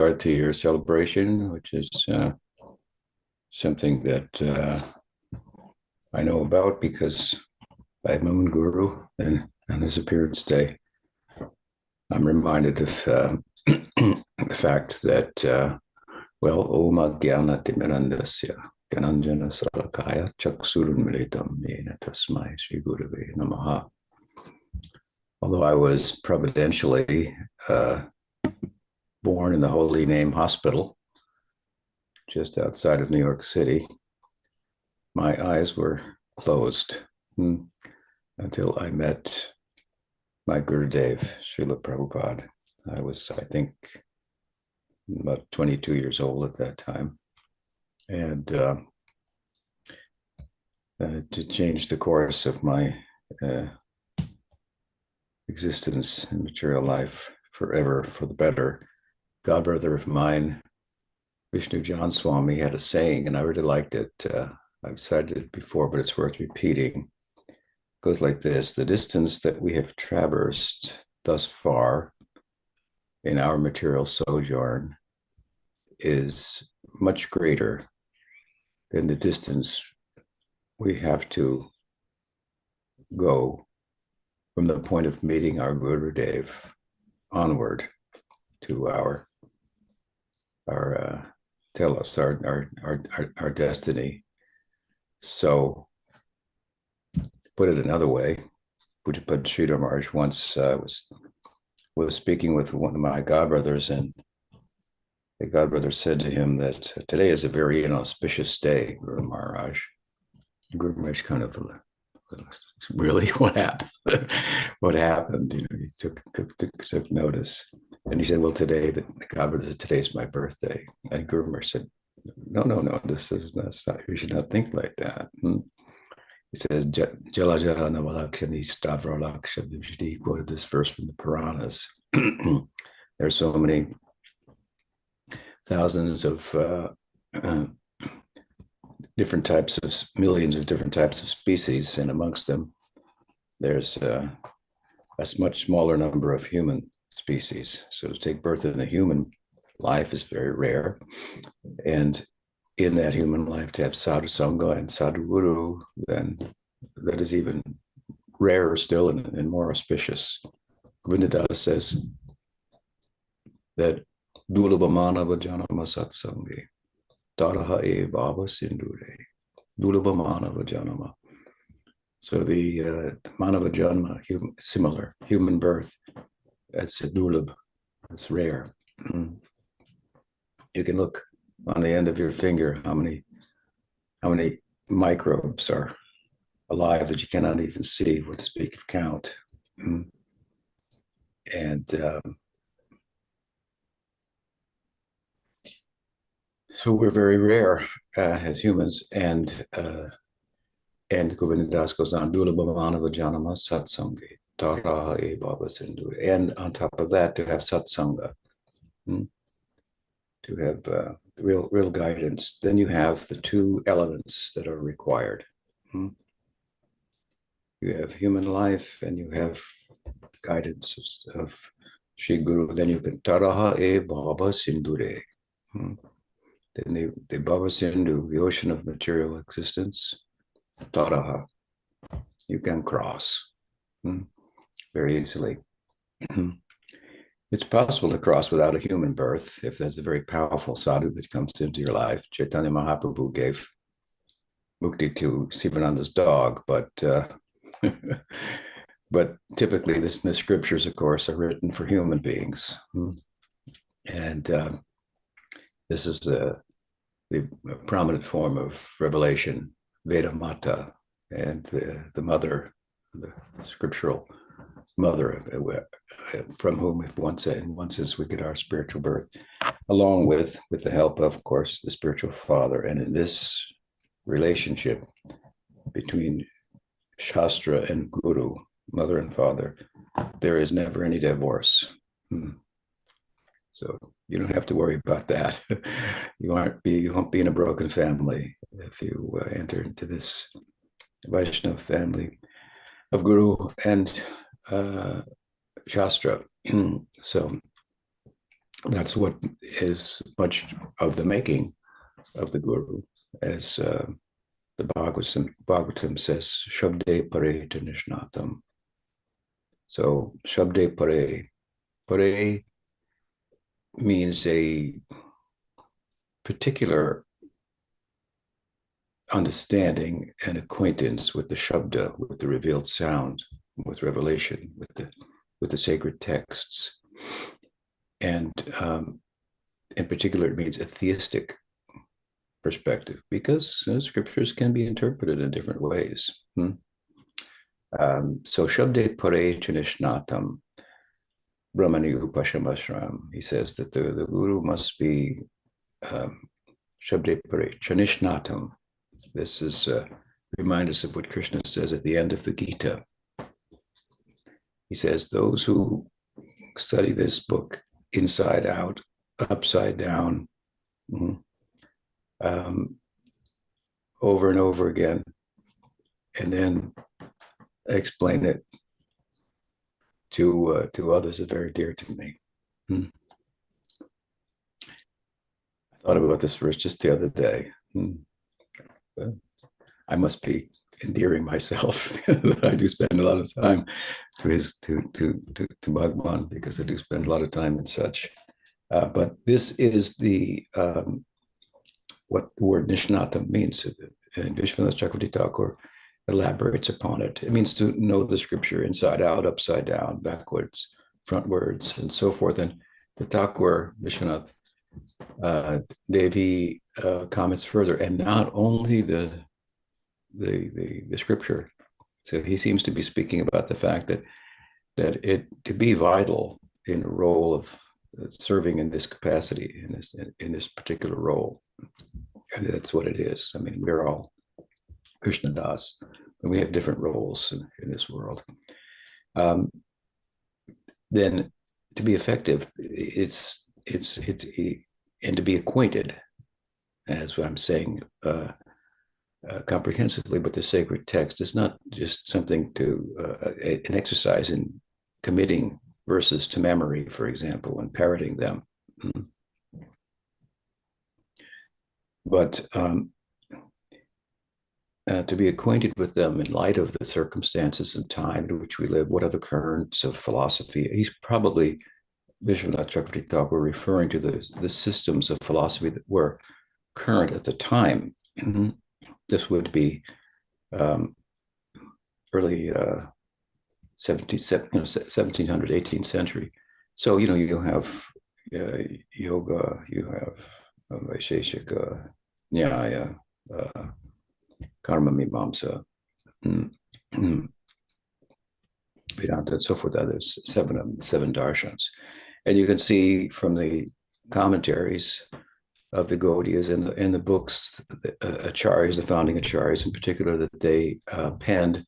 regard to your celebration, which is something that I know about because I have my own guru, and on his appearance day, I'm reminded of the fact that, Om Ajnana-timirandasya Gyananjana Salakaya Chaksurunmilitam Yena Tasmai Sri Gurave Namaha. Although I was providentially born in the Holy Name Hospital, just outside of New York City, my eyes were closed until I met my Gurudev, Srila Prabhupada. I was, I think, about 22 years old at that time. And to change the course of my existence in material life forever for the better, godbrother of mine, Vishnu John Swami, had a saying, and I really liked it. I've cited it before, but it's worth repeating. It goes like this: the distance that we have traversed thus far in our material sojourn is much greater than the distance we have to go from the point of meeting our Gurudev onward to our destiny. So, to put it another way, Puja Sridhar Maharaj once was speaking with one of my godbrothers, and the godbrother said to him that today is a very inauspicious day, Guru Maharaj. Guru Maharaj kind of, really, what happened? What happened? You know, he took notice, and he said, "Well, today, the godbrother said, today's my birthday." And Guru Maharaj said, "No, this is not. You should not think like that." He says, "Jala jala navalakshani stavralakshani." He quoted this verse from the Puranas. There's so many thousands of different types of millions of different types of species, and amongst them, there's a much smaller number of human species. So to take birth in a human life is very rare, and in that human life to have sadhu sangha and sadhu guru, then that is even rarer still and more auspicious. Govindadas says that Dulabha manava janama satsangi taraha e bhava sindure. Dulabha manava janama. So the manava janma, similar human birth, that's a dulabh, it's rare. You can look on the end of your finger how many microbes are alive that you cannot even see, what to speak of count. And so we're very rare as humans, and Govindadas goes on, Dulabhamanava Janama Satsangi, Taraha E Baba Sindhu. And on top of that, to have satsanga, to have real guidance. Then you have the two elements that are required. You have human life and you have guidance of Shri Guru. Then you can Taraha E Baba Sindhure. Then the Baba Sindhu, the ocean of material existence, Taraha, you can cross very easily. It's possible to cross without a human birth if there's a very powerful sadhu that comes into your life. Chaitanya Mahaprabhu gave mukti to Sivananda's dog, but but typically the scriptures, of course, are written for human beings. And this is the prominent form of revelation, Veda Mata, and the mother, the scriptural mother, from whom, if one says, we get our spiritual birth, along with the help of course, the spiritual father. And in this relationship between Shastra and Guru, mother and father, there is never any divorce. So you don't have to worry about that. You won't be in a broken family if you enter into this Vaishnava family of Guru and Shastra. So That's what is much of the making of the guru, as the Bhagavatam says, Shabde Pare Nishnatam. So Shabde Pare. Pare means a particular understanding and acquaintance with the Shabda, with the revealed sound, with revelation, with the sacred texts. And in particular, it means a theistic perspective, because scriptures can be interpreted in different ways. So Shabde Pare Chanishnatam Brahmani Upashamashram, he says that the guru must be Shabde Pare Chanishnatam. This is remind us of what Krishna says at the end of the Gita. He says, those who study this book inside out, upside down, over and over again, and then explain it to others, are very dear to me. I thought about this verse just the other day. I must be endearing myself. I do spend a lot of time to Bhagwan, because I do spend a lot of time in such. But this is the what the word Nishnata means. And Vishwanath Chakravarti Thakur elaborates upon it. It means to know the scripture inside out, upside down, backwards, frontwards, and so forth. And the Thakur, Vishwanath Devi comments further, and not only the scripture. So he seems to be speaking about the fact that it to be vital in a role of serving in this capacity, in this particular role. And that's what it is. I mean, we're all Krishna Das, and we have different roles in this world. Then to be effective, it's and to be acquainted, as I'm saying, comprehensively with the sacred text is not just something to an exercise in committing verses to memory, for example, and parroting them. But to be acquainted with them in light of the circumstances and time in which we live, what are the currents of philosophy? He's probably, Vishwanath Chakravarti Thakur, referring to the systems of philosophy that were current at the time. This would be early 1700, 18th century. So, you have yoga, you have Vaisheshika, Nyaya, Karma Mimamsa, Vedanta, and so forth. There's seven darshans. And you can see from the commentaries of the Gaudiyas in the books, the acharyas, the founding acharyas in particular, that they penned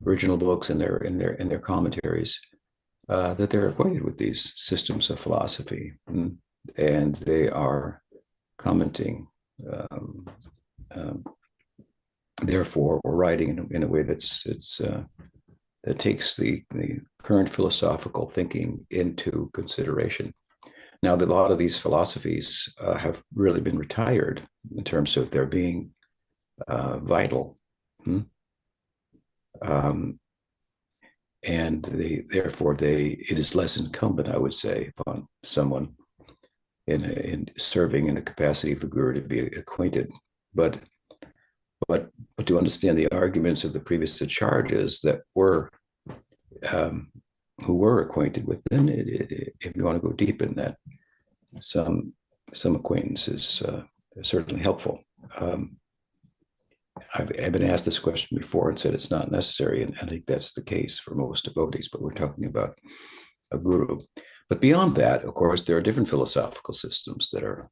original books in their commentaries, that they're acquainted with these systems of philosophy, and they are commenting, therefore, or writing in a way that takes the current philosophical thinking into consideration. Now, a lot of these philosophies have really been retired in terms of their being vital. And therefore, it is less incumbent, I would say, upon someone in serving in the capacity of a guru to be acquainted. But to understand the arguments of the previous acharyas that were who were acquainted with them, if you want to go deep in that, some acquaintance is certainly helpful. I've been asked this question before and said it's not necessary, and I think that's the case for most devotees, but we're talking about a guru. But beyond that, of course, there are different philosophical systems that are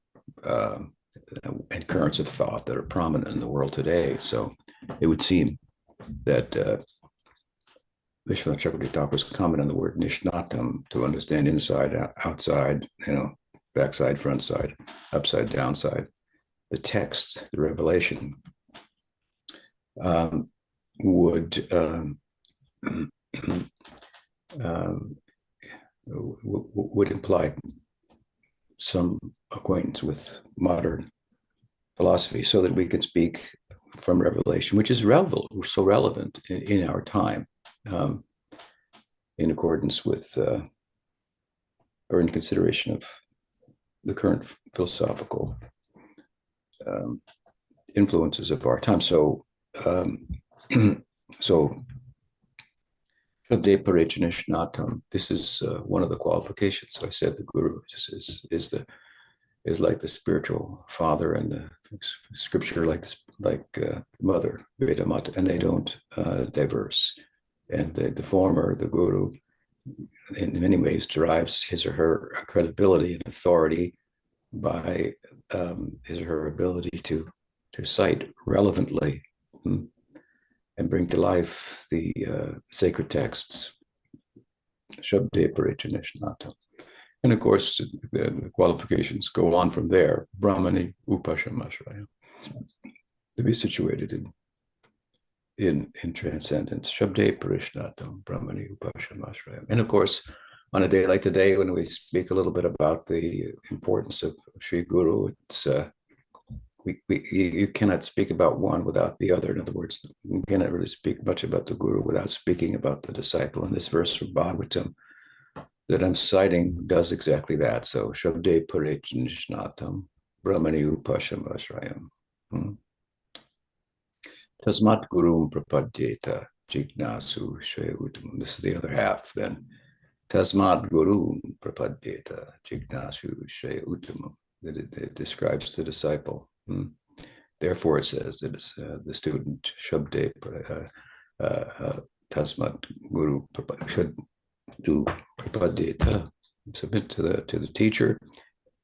and currents of thought that are prominent in the world today. So it would seem that Vishwanath Chakravarti Thakur's comment on the word nishnatam, to understand inside, outside, backside, front side, upside, downside, the texts, the revelation, would imply some acquaintance with modern philosophy so that we can speak from revelation, which is so relevant in our time, in accordance with or in consideration of the current philosophical influences of our time. So, so this is one of the qualifications. So I said the guru is like the spiritual father, and the scripture like mother, Veda Mata, and they don't diverse. And the former, the guru, in many ways derives his or her credibility and authority by his or her ability to cite relevantly and bring to life the sacred texts, Shabde Parichanishnata. And of course, the qualifications go on from there. Brahmani Upashamashraya, to be situated in transcendence. Shabde Parishnatam, Brahmani Upashamashraya. And of course, on a day like today, when we speak a little bit about the importance of Sri Guru, it's you cannot speak about one without the other. In other words, you cannot really speak much about the Guru without speaking about the disciple. And this verse from Bhagavatam that I'm citing does exactly that. So, Shabde Parejnishnatam, Brahmani Upashamashrayam. Tasmat Gurum Prapadyeta Jignasu Shayutam. This is the other half then. Tasmat Gurum Prapadyeta Jignasu Shayutam. That it describes the disciple. Therefore, it says that the student Shabde Tasmat Guru should do prapadyeta, submit to the teacher,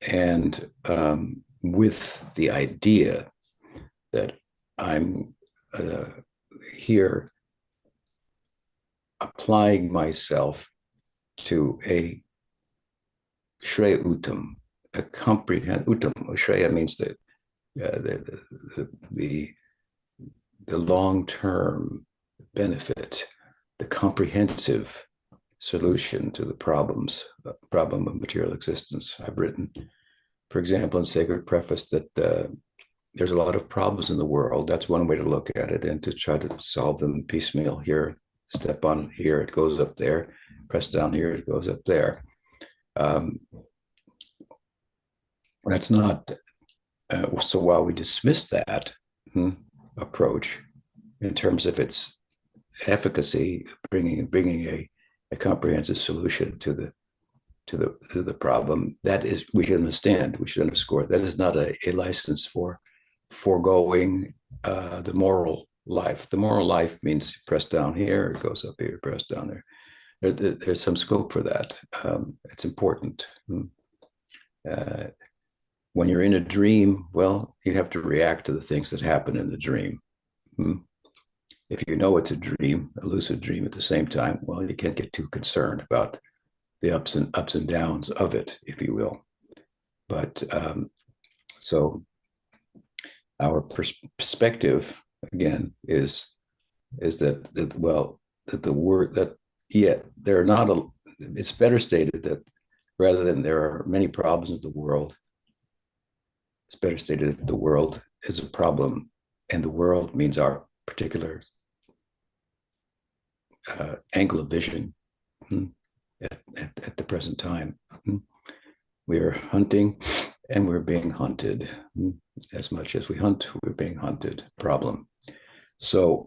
and with the idea that I'm here applying myself to a Shreya Uttam, a comprehend Uttam. Shreya means that the long-term benefit, the comprehensive solution to the problem of material existence. I've written, for example, in Sacred Preface that there's a lot of problems in the world. That's one way to look at it, and to try to solve them piecemeal. Here, step on here, it goes up there. Press down here, it goes up there. That's not, so while we dismiss that approach in terms of its efficacy, bringing a comprehensive solution to the problem, that is, we should understand, we should underscore, that is not a license for foregoing the moral life. The moral life means press down here, it goes up here, press down there. There's some scope for that. It's important. When you're in a dream, well, you have to react to the things that happen in the dream. If you know it's a dream, a lucid dream at the same time, well, you can't get too concerned about the ups and downs of it, if you will. But so our perspective again is that the word that there are not it's better stated that rather than there are many problems of the world, it's better stated that the world is a problem, and the world means our particular angle of vision at the present time. We are hunting and we're being hunted. As much as we hunt, we're being hunted. Problem. So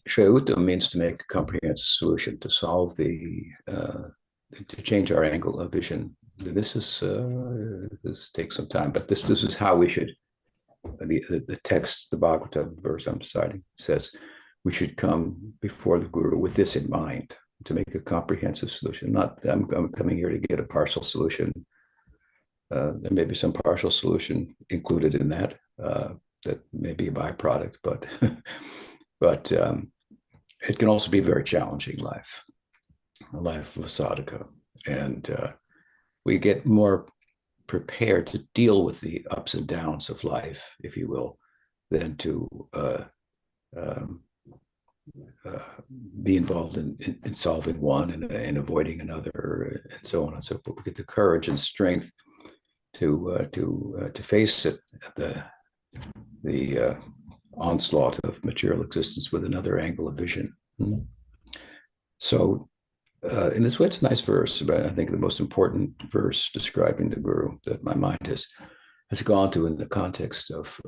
Shreya Uttam means to make a comprehensive solution, to solve to change our angle of vision. This takes some time, but this is how we should. The text, the Bhagavatam verse I'm citing, says we should come before the Guru with this in mind, to make a comprehensive solution. Not I'm coming here to get a partial solution. There may be some partial solution included in that. That may be a byproduct, but but it can also be a very challenging life, a life of a sadhaka, and we get more prepared to deal with the ups and downs of life, if you will, than to uh, be involved in solving one and avoiding another, and so on and so forth. We get the courage and strength to face it, the onslaught of material existence with another angle of vision. So, in this way, it's a nice verse, but I think the most important verse describing the guru that my mind has gone to in the context of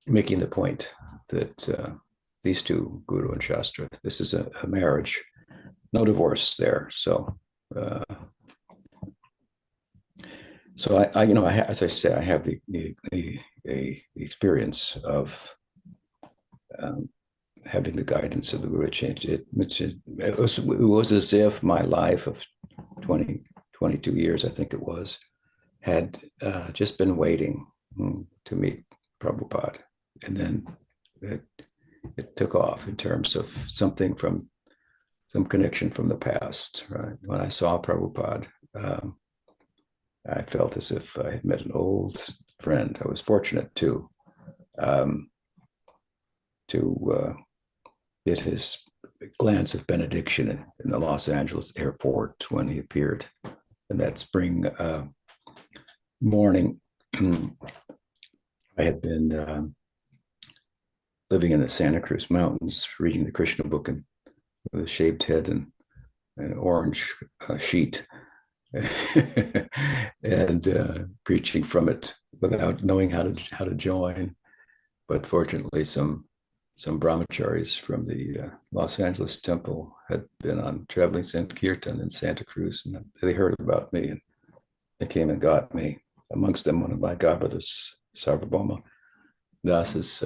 making the point that these two, Guru and Shastra, this is a marriage, no divorce there. So, as I say, I have the experience of having the guidance of the Guru changed it. It was as if my life of 22 years, I think it was, had just been waiting to meet Prabhupada. And then it took off in terms of something from some connection from the past. Right? When I saw Prabhupada, I felt as if I had met an old friend. I was fortunate to get his glance of benediction in the Los Angeles airport when he appeared in that spring morning. I had been living in the Santa Cruz Mountains, reading the Krishna book and with a shaved head and an orange sheet, and preaching from it without knowing how to join. But fortunately, some brahmacharis from the Los Angeles temple had been on traveling Sankirtan in Santa Cruz, and they heard about me, and they came and got me. Amongst them, one of my godbrothers, Sarvabhauma Das, is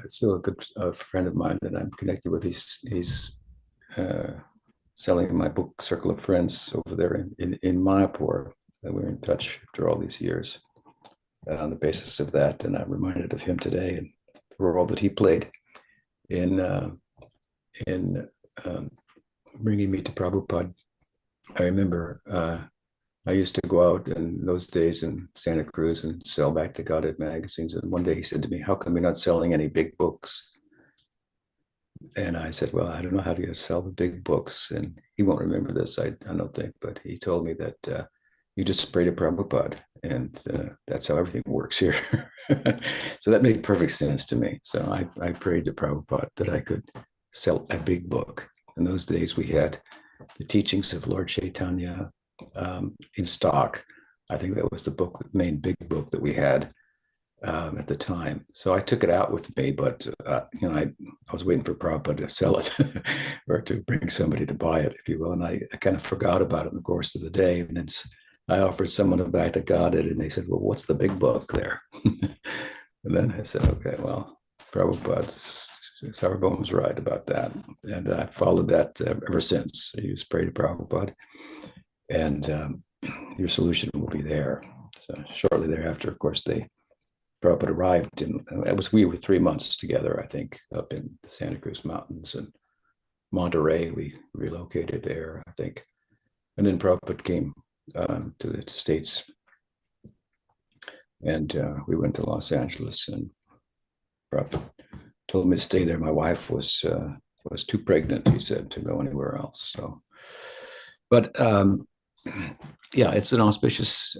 still a good friend of mine that I'm connected with. He's selling my book Circle of Friends over there in Mayapur. We're in touch after all these years on the basis of that, and I'm reminded of him today and the role that he played in bringing me to Prabhupada. I remember I used to go out in those days in Santa Cruz and sell Back to Godhead magazines. And one day he said to me, "How come you're not selling any big books?" And I said, "Well, I don't know how to sell the big books." And he won't remember this, I don't think, but he told me that you just pray to Prabhupada, and that's how everything works here. So that made perfect sense to me. So I prayed to Prabhupada that I could sell a big book. In those days, we had the teachings of Lord Chaitanya in stock. I think that was the main big book that we had at the time. So I took it out with me, but I was waiting for Prabhupada to sell it or to bring somebody to buy it, if you will. And I kind of forgot about it in the course of the day. And then I offered someone a Back to Godhead, and they said, "Well, what's the big book there?" And then I said, "Okay, well, Prabhupada's Sarvabhauma's right about that." And I followed that ever since. I used pray to Prabhupada, and your solution will be there. So shortly thereafter, of course, Prabhupada arrived, and we were 3 months together, I think, up in Santa Cruz Mountains and Monterey. We relocated there, I think, and then Prabhupada came to the States, and we went to Los Angeles, and Prabhupada told me to stay there. My wife was too pregnant, he said, to go anywhere else. So, but yeah, it's an auspicious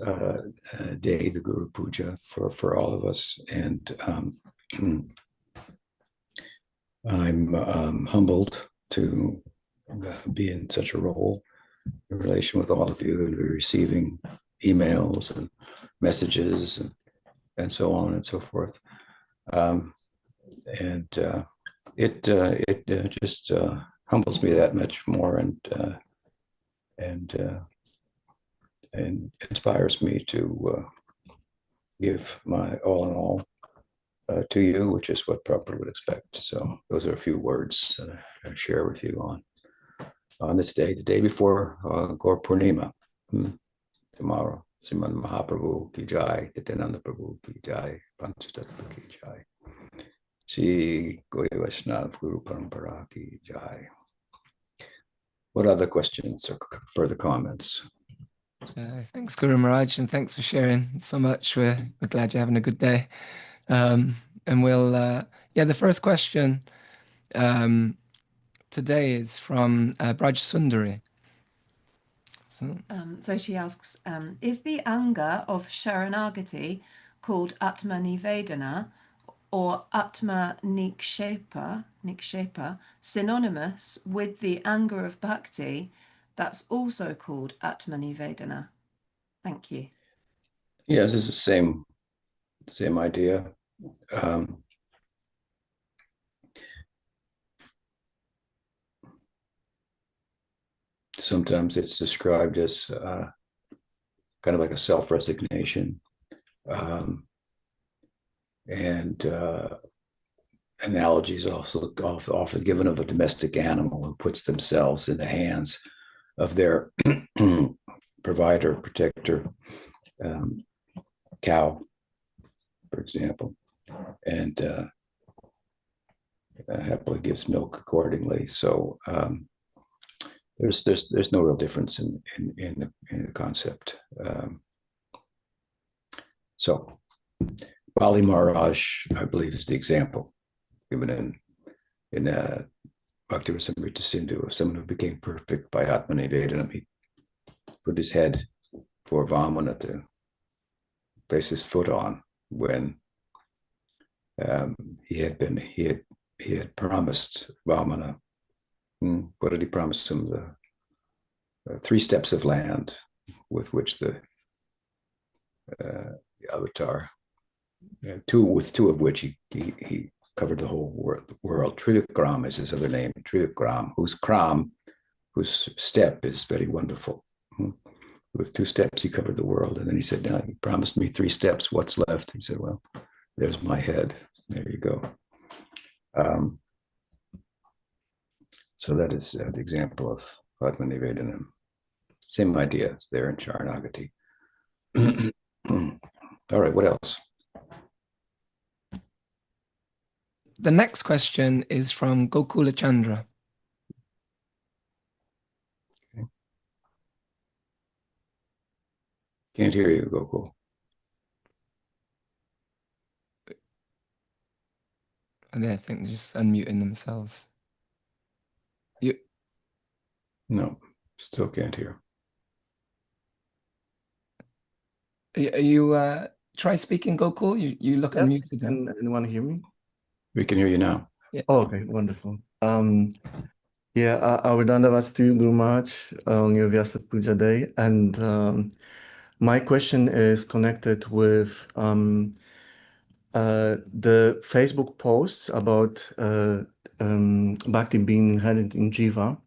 day, the Guru Puja, for all of us, and I'm humbled to be in such a role in relation with all of you, and be receiving emails and messages and so on and so forth. And it just humbles me that much more, and inspires me to give my all in all to you, which is what Prabhupada would expect. So those are a few words that I share with you on this day, the day before Gaur Purnima, tomorrow. Sriman Mahaprabhu ki jai, Nityananda Prabhu ki jai, Panchatattva ki jai, Shri Gauri Vaishnav Guru Parampara ki jai. What other questions or further comments? Thanks, Guru Maharaj, and thanks for sharing so much. We're glad you're having a good day. And we'll, yeah, the first question um, today is from Braj Sundari. So she asks, is the anga of saranagati called atma-nivedana or atma-niksepa synonymous with the anga of bhakti that's also called atma-nivedana? Thank you. Yes, it's the same idea. Sometimes it's described as kind of like a self-resignation, and analogies also often given of a domestic animal who puts themselves in the hands of their provider, protector, cow, for example, and happily gives milk accordingly. So there's no real difference in the concept. So Bali Maharaj, I believe, is the example given in Bhakti Rasamrita Sindhu of someone who became perfect by atma-nivedanam. He put his head for Vamana to place his foot on when he had promised Vamana. What did he promise him? The 3 steps of land with which the avatar, with 2 of which he covered the whole world. Trivikram is his other name. Trivikram, whose step is very wonderful. With 2 steps, he covered the world. And then he said, "Now you promised me 3 steps. What's left?" He said, "Well, there's my head. There you go." So that is the example of atma-nivedanam. Same idea as there in Saranagati. All right, what else? The next question is from Gokula Chandra. Okay. Can't hear you, Gokul. And I think they're just unmuting themselves. No, still can't hear. You try speaking, Gokul. You look unmuted. Can anyone hear me? We can hear you now. Yeah. Oh, okay, wonderful. Yeah, our dandavats to you, Guru Maharaj, on your Vyasa Puja day. And my question is connected with the Facebook posts about bhakti being inherent in jiva.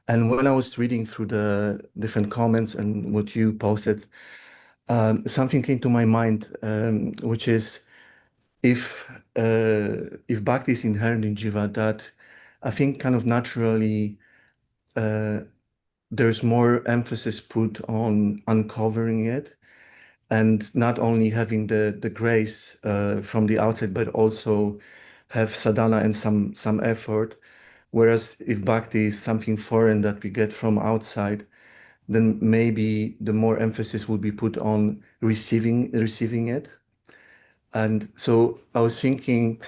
And when I was reading through the different comments and what you posted, something came to my mind, which is if bhakti is inherent in jiva, that I think kind of naturally there's more emphasis put on uncovering it and not only having the grace from the outside, but also have sadhana and some effort. Whereas if bhakti is something foreign that we get from outside, then maybe the more emphasis would be put on receiving it. And so I was thinking,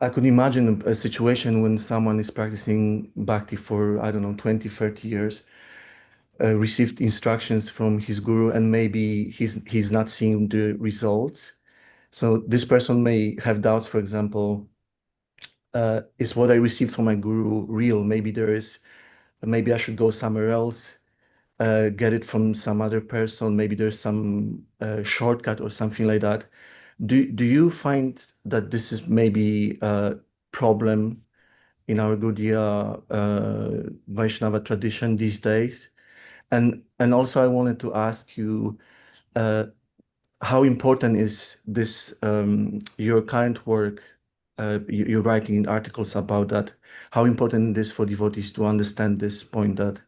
I could imagine a situation when someone is practicing bhakti for, I don't know, 20, 30 years, received instructions from his guru, and maybe he's not seeing the results. So this person may have doubts, for example, is what I received from my guru real? Maybe I should go somewhere else, get it from some other person. Maybe there's some shortcut or something like that. Do you find that this is maybe a problem in our Gaudiya Vaishnava tradition these days? And also I wanted to ask you, how important is this, your current work, you're writing in articles about that, how important it is for devotees to understand this point that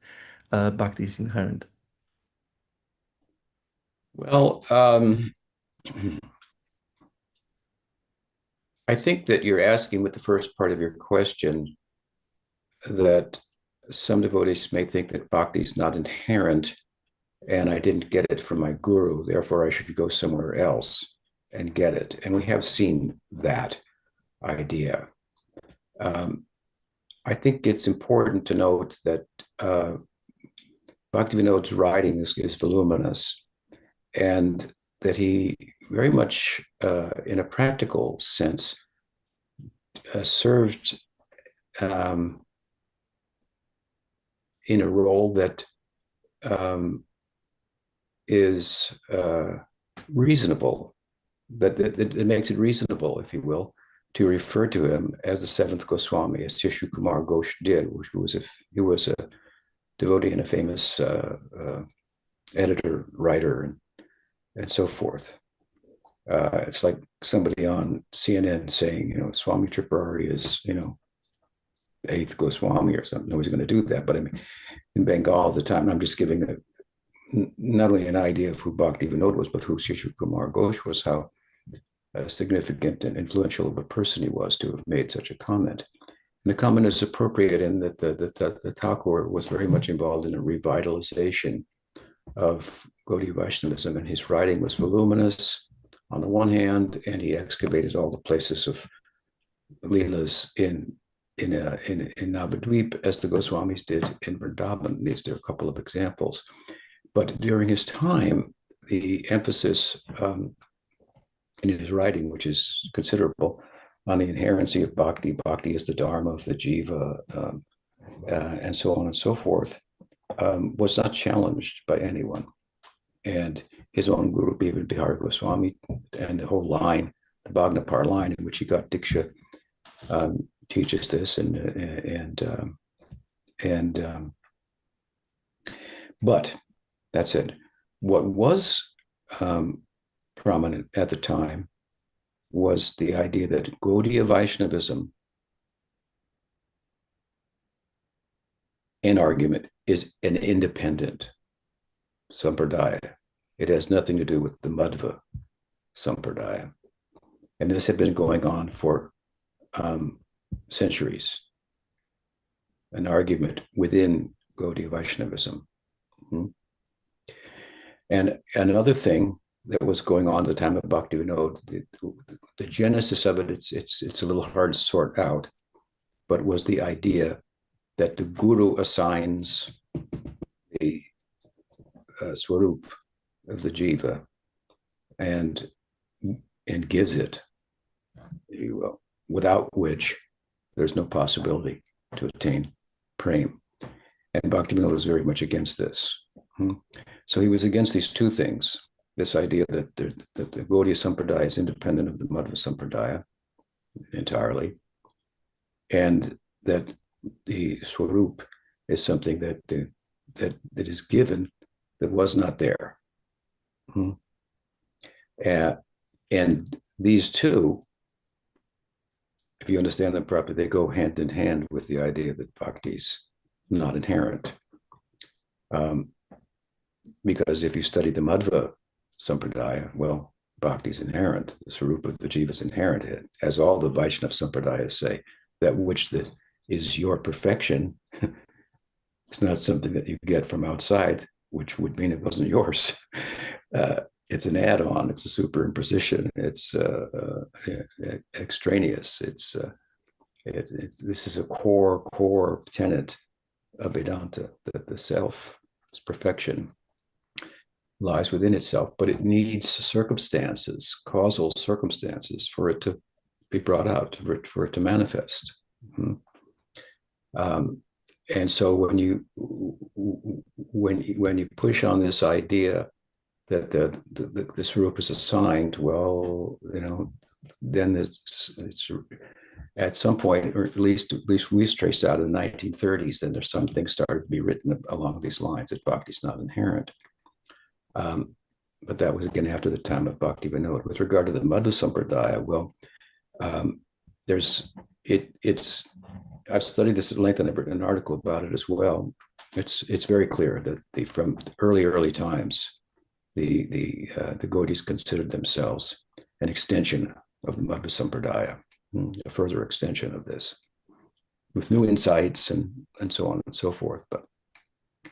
bhakti is inherent? Well, I think that you're asking with the first part of your question that some devotees may think that bhakti is not inherent and I didn't get it from my guru, therefore I should go somewhere else and get it. And we have seen that idea. I think it's important to note that Bhaktivinoda's writing is voluminous, and that he very much, in a practical sense, served in a role that is reasonable, that makes it reasonable, if you will, to refer to him as the seventh Goswami, as Shishri Kumar Ghosh did, which he was a devotee and a famous editor, writer, and so forth. It's like somebody on CNN saying, Swami Tripurari is, the eighth Goswami or something. Nobody's going to do that. But I mean, in Bengal all the time, I'm just giving not only an idea of who Bhaktivinoda was, but who Shishri Kumar Ghosh was, how significant and influential of a person he was to have made such a comment. And the comment is appropriate in that the Thakur was very much involved in a revitalization of Gaudiya Vaishnavism, and his writing was voluminous on the one hand, and he excavated all the places of Leelas in Navadvip, as the Goswamis did in Vrindavan. These are a couple of examples. But during his time, the emphasis in his writing, which is considerable, on the inherency of bhakti. Bhakti is the dharma of the jiva, and so on and so forth, was not challenged by anyone. And his own guru, Bihari Goswami, and the whole line, the Bhagnapar line in which he got Diksha, teaches this. But that said, what was prominent at the time was the idea that Gaudiya Vaishnavism, in argument, is an independent sampradaya. It has nothing to do with the Madhva sampradaya. And this had been going on for centuries, an argument within Gaudiya Vaishnavism. And another thing that was going on at the time of Bhaktivinoda, the genesis of it, it's a little hard to sort out, but was the idea that the guru assigns the svarupa of the jiva and gives it, if you will, without which there's no possibility to attain prem. And Bhaktivinoda was very much against this. So he was against these two things: this idea that the Gaudiya Sampradaya is independent of the Madhva Sampradaya entirely, and that the Swarup is something that is given that was not there. And these two, if you understand them properly, they go hand in hand with the idea that bhakti is not inherent. Because if you study the Madhva Sampradaya, well, bhakti is inherent. The Swarupa of the jiva is inherent. As all the Vaishnava Sampradayas say, that which is your perfection, it's not something that you get from outside, which would mean it wasn't yours. It's an add-on. It's a superimposition. It's extraneous. This is a core tenet of Vedanta, that the self, its perfection, lies within itself, but it needs circumstances, causal circumstances, for it to be brought out, for it to manifest. And so when you push on this idea that the Swarupa is assigned, well, then it's at some point, or at least we traced out in the 1930s, then there's some things started to be written along these lines, that bhakti is not inherent. But that was again after the time of Bhaktivinoda. With regard to the Madhva Sampradaya, well, I've studied this at length and I've written an article about it as well. It's very clear that from early times, the Gaudis considered themselves an extension of the Madhva Sampradaya, a further extension of this, with new insights and so on and so forth. But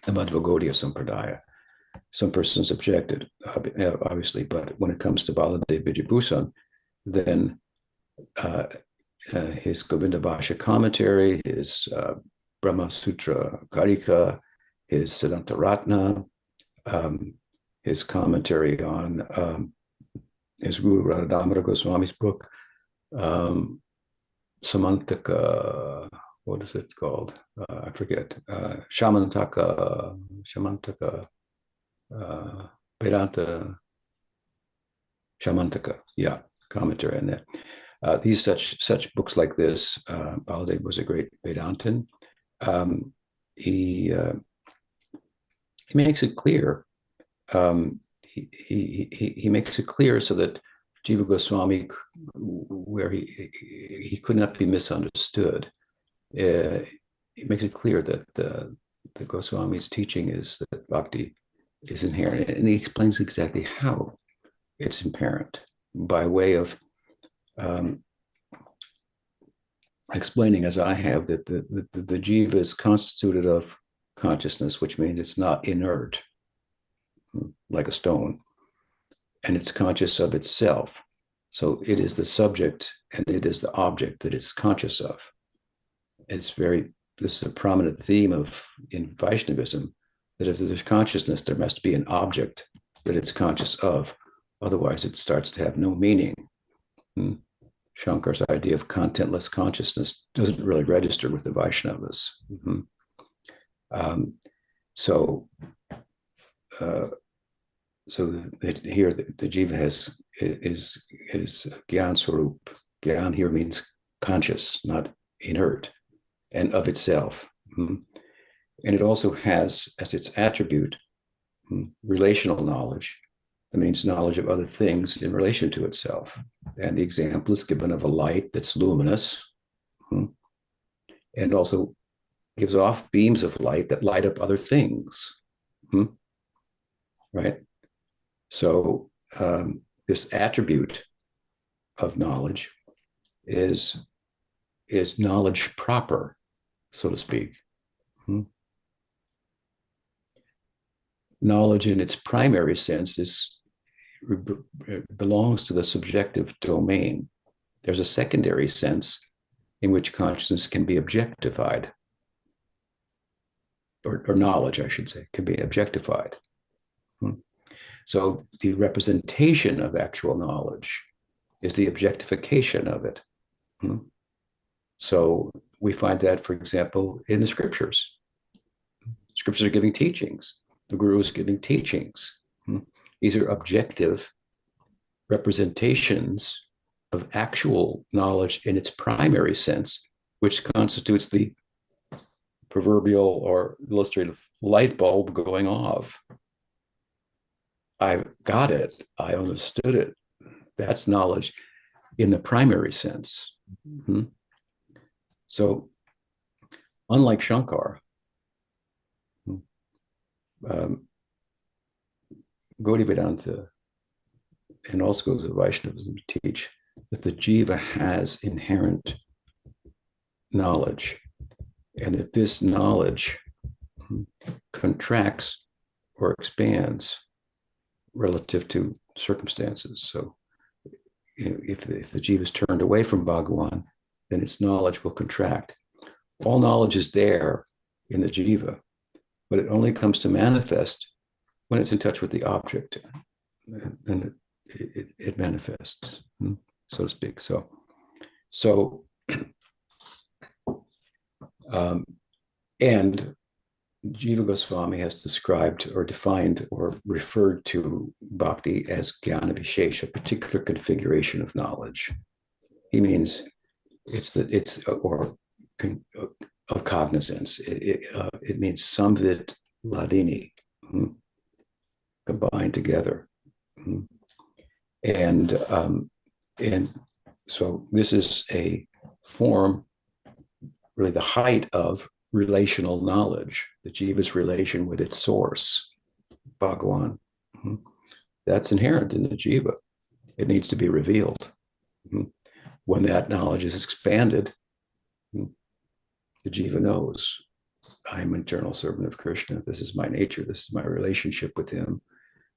the Madhva Gaudiya Sampradaya Some persons objected, obviously, but when it comes to Baladev Vijayabhusan, then his Govinda Bhasha commentary, his Brahma Sutra Karika, his Siddhanta Ratna, his commentary on his Guru Radha Goswami's book, Samantaka, what is it called? I forget. Shamantaka, Vedanta, Shamantaka, yeah, commentary on that. These such books like this, Baladev was a great Vedantin. He makes it clear. He makes it clear so that Jiva Goswami, where he could not be misunderstood, he makes it clear that the Goswami's teaching is that bhakti is inherent, and he explains exactly how it's inherent by way of explaining, as I have, that the jiva is constituted of consciousness, which means it's not inert like a stone, and it's conscious of itself. So it is the subject and it is the object that it's conscious of. This is a prominent theme in Vaishnavism, that if there's consciousness, there must be an object that it's conscious of. Otherwise, it starts to have no meaning. Shankar's idea of contentless consciousness doesn't really register with the Vaishnavas. So here the jiva is Gyan Swarup. Gyan here means conscious, not inert, and of itself. And it also has as its attribute relational knowledge. That means knowledge of other things in relation to itself. And the example is given of a light that's luminous, and also gives off beams of light that light up other things. Right? So this attribute of knowledge is knowledge proper, so to speak. Knowledge in its primary sense belongs to the subjective domain. There's a secondary sense in which consciousness can be objectified, or knowledge, I should say, can be objectified. So the representation of actual knowledge is the objectification of it. So we find that, for example, in the scriptures. Scriptures are giving teachings. The Guru is giving teachings. These are objective representations of actual knowledge in its primary sense, which constitutes the proverbial or illustrative light bulb going off. I got it. I understood it. That's knowledge in the primary sense. So, unlike Shankar, Gaudiya Vedanta and also the Vaishnavism teach that the jiva has inherent knowledge, and that this knowledge contracts or expands relative to circumstances. So if the jiva is turned away from Bhagawan, then its knowledge will contract. All knowledge is there in the jiva, but it only comes to manifest when it's in touch with the object. Then it manifests, so to speak. And Jiva Goswami has described or defined or referred to bhakti as jnana vishesh, a particular configuration of knowledge. He means of cognizance. It means samvit ladini, combined together. And so this is a form, really the height of relational knowledge, the jiva's relation with its source, Bhagawan. That's inherent in the jiva. It needs to be revealed. When that knowledge is expanded, the jiva knows. I'm an eternal servant of Krishna. This is my nature. This is my relationship with him,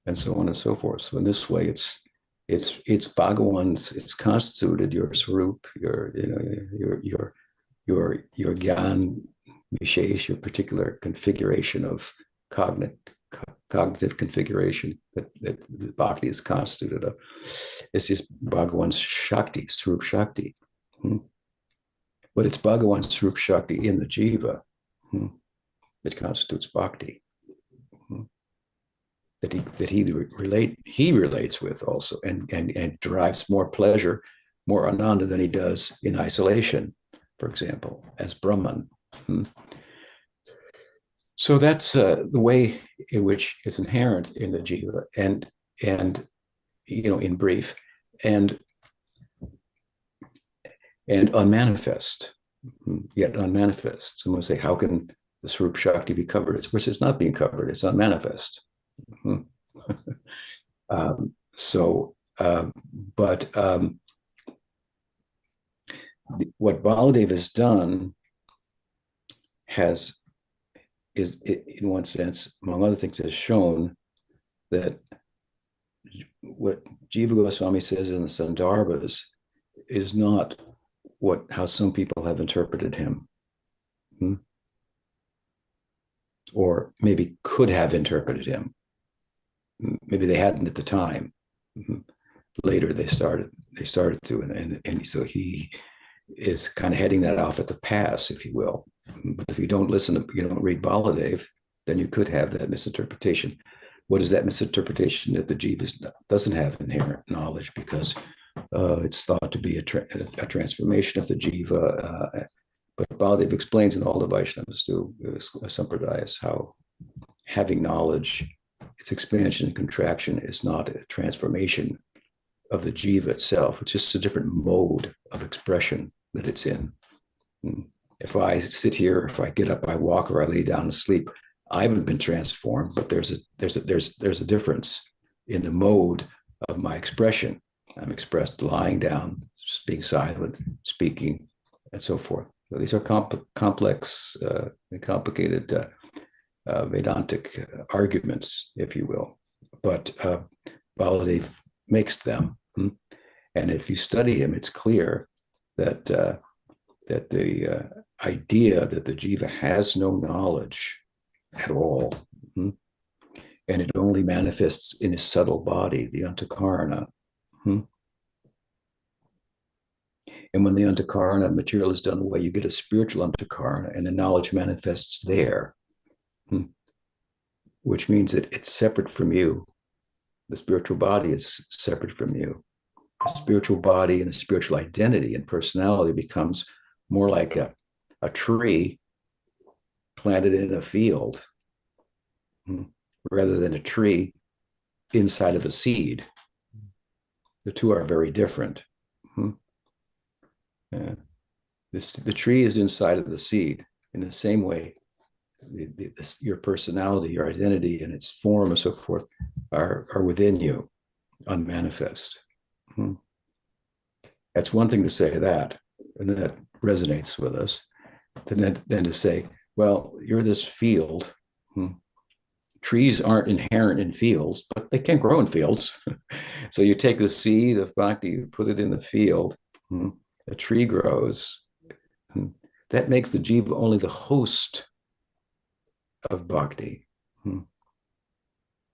and so on and so forth. So in this way, it's Bhagavan's. It's constituted your svarup, your gyan vishesh, your particular configuration of cognitive configuration that bhakti is constituted of. It's just Bhagavan's Shakti, Swarup Shakti. But it's Bhagavan's Swarup Shakti in the jiva that constitutes bhakti. That he relates with also and derives more pleasure, more ananda than he does in isolation, for example, as Brahman. So that's the way in which it's inherent in the jiva, and in brief, and unmanifest, yet unmanifest. Someone will say, how can the Swarup Shakti be covered? Of course, it's not being covered, it's unmanifest. What Baladev has done is, in one sense, among other things, has shown that what Jiva Goswami says in the Sandarbhas is not how some people have interpreted him, or maybe could have interpreted him. Maybe they hadn't at the time. Later they started to, and so he is kind of heading that off at the pass, if you will. But if you don't read Baladev, then you could have that misinterpretation. What is that misinterpretation? That the jiva doesn't have inherent knowledge because it's thought to be a transformation of the jiva. But Baladev explains, in all the Vaishnavas do, Sampradayas, how having knowledge, its expansion and contraction, is not a transformation of the jiva itself. It's just a different mode of expression that it's in. If I sit here, if I get up, I walk, or I lay down and sleep, I haven't been transformed, but there's a difference in the mode of my expression. I'm expressed lying down, being silent, speaking, and so forth. So these are complex and complicated Vedantic arguments, if you will. But Baladev makes them. And if you study him, it's clear that the idea that the jiva has no knowledge at all, and it only manifests in his subtle body, the antakarana. And when the antakarana material is done away, you get a spiritual antakarana, and the knowledge manifests there, which means that it's separate from you. The spiritual body is separate from you. The spiritual body and the spiritual identity and personality becomes more like a tree planted in a field, rather than a tree inside of a seed. The two are very different. The tree is inside of the seed. In the same way, your personality, your identity, and its form and so forth are within you, unmanifest. That's one thing to say that, and that resonates with us. Then to say, well, you're this field. Trees aren't inherent in fields, but they can grow in fields. So you take the seed of bhakti, you put it in the field, a tree grows. That makes the jiva only the host of bhakti.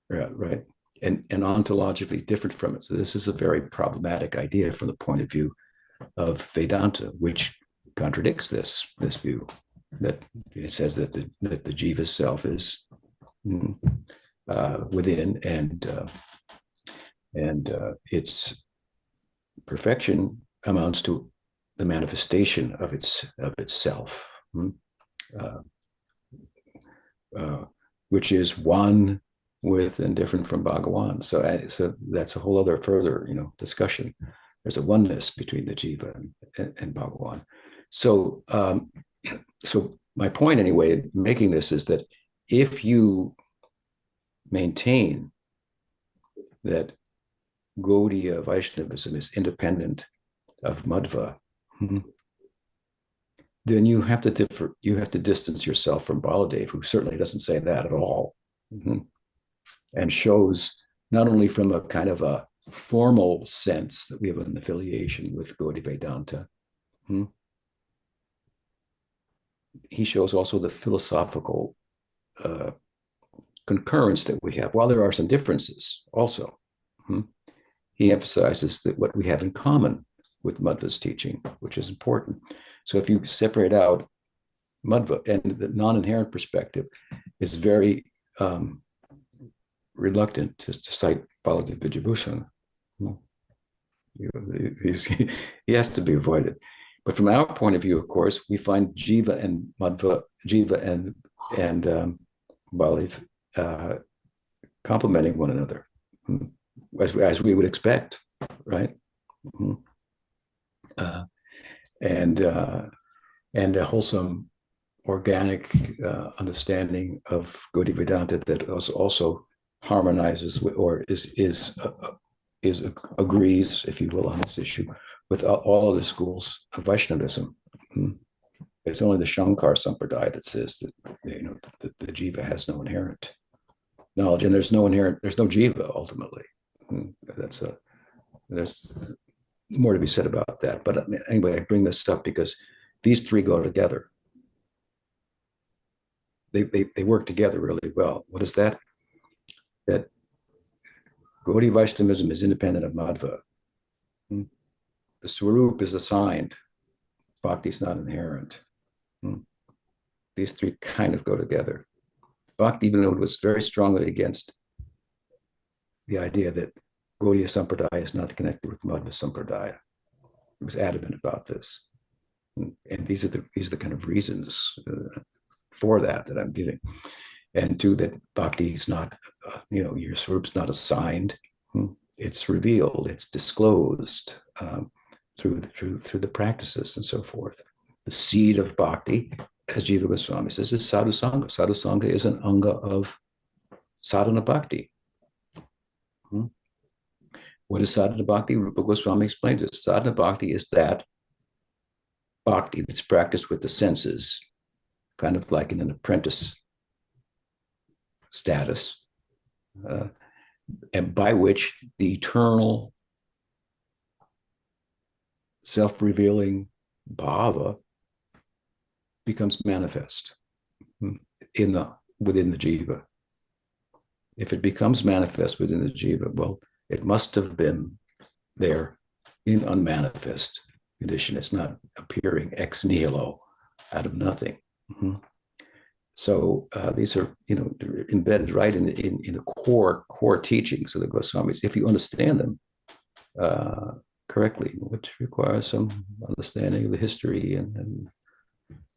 Right? And ontologically different from it. So this is a very problematic idea from the point of view of Vedanta, which contradicts this view, that it says that the jiva self is within, and its perfection amounts to the manifestation of itself, which is one with and different from Bhagavan. So that's a whole other further discussion. There's a oneness between the jiva and Bhagavan. So my point anyway in making this is that if you maintain that Gaudiya Vaishnavism is independent of Madhva, then you have to distance yourself from Baladev, who certainly doesn't say that at all, and shows not only from a kind of a formal sense that we have an affiliation with Gaudiya Vedanta, he shows also the philosophical concurrence that we have, while there are some differences also. He emphasizes that what we have in common with Madhva's teaching, which is important. So if you separate out Madhva, and the non-inherent perspective is very reluctant to cite Baladev Vidyabhushan. He has to be avoided. But from our point of view, of course, we find Jiva and Madhva, Jiva and Baladev complementing one another, as we would expect, right? And a wholesome, organic understanding of Gaudiya Vedanta that also harmonizes with, or agrees, if you will, on this issue with all of the schools of Vaishnavism. It's only the Shankar Sampradaya that says that the jiva has no inherent knowledge, and there's no jiva ultimately. There's more to be said about that. But anyway, I bring this up because these three go together. They work together really well. What is that? That Gaudiya Vaishnavism is independent of Madhva. The svarupa is assigned. Bhakti is not inherent. These three kind of go together. Bhakti, even though it was very strongly against the idea that Gaudiya Sampradaya is not connected with Madhva Sampradaya, it was adamant about this. And these are the kind of reasons for that I'm giving. And two, that Bhakti is not, your svarupa's not assigned. It's revealed, it's disclosed through the practices and so forth. The seed of Bhakti, as Jiva Goswami says, is sadhu sangha. Sadhu sangha is an anga of sadhana bhakti. What is sadhana bhakti? Rupa Goswami explains it. Sadhana bhakti is that bhakti that's practiced with the senses, kind of like in an apprentice status, and by which the eternal self-revealing bhava becomes manifest within the jiva. If it becomes manifest within the jiva, well, it must have been there in unmanifest condition. It's not appearing ex nihilo, out of nothing. So these are, embedded right in the core teachings of the Goswamis, if you understand them correctly, which requires some understanding of the history and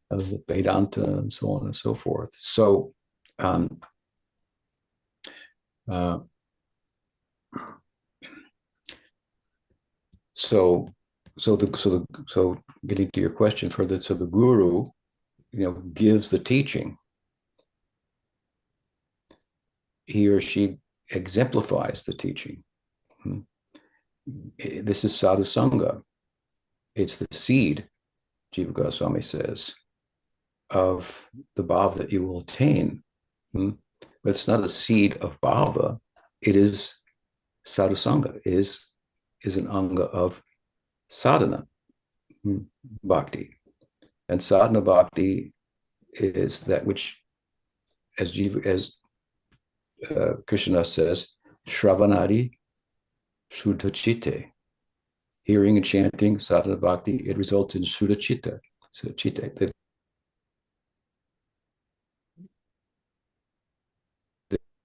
of the Vedanta and so on and so forth. So getting to your question further, so the guru, gives the teaching. He or she exemplifies the teaching. This is sadhu sangha. It's the seed, Jiva Goswami says, of the bhava that you will attain. But it's not a seed of bhava. It is sadhu sangha, is an anga of sadhana bhakti. And sadhana bhakti is that which, as Krishna says, Shravanadi Shuddha Chitte. Hearing and chanting sadhana bhakti, it results in Shuddha Chitta. So chitta,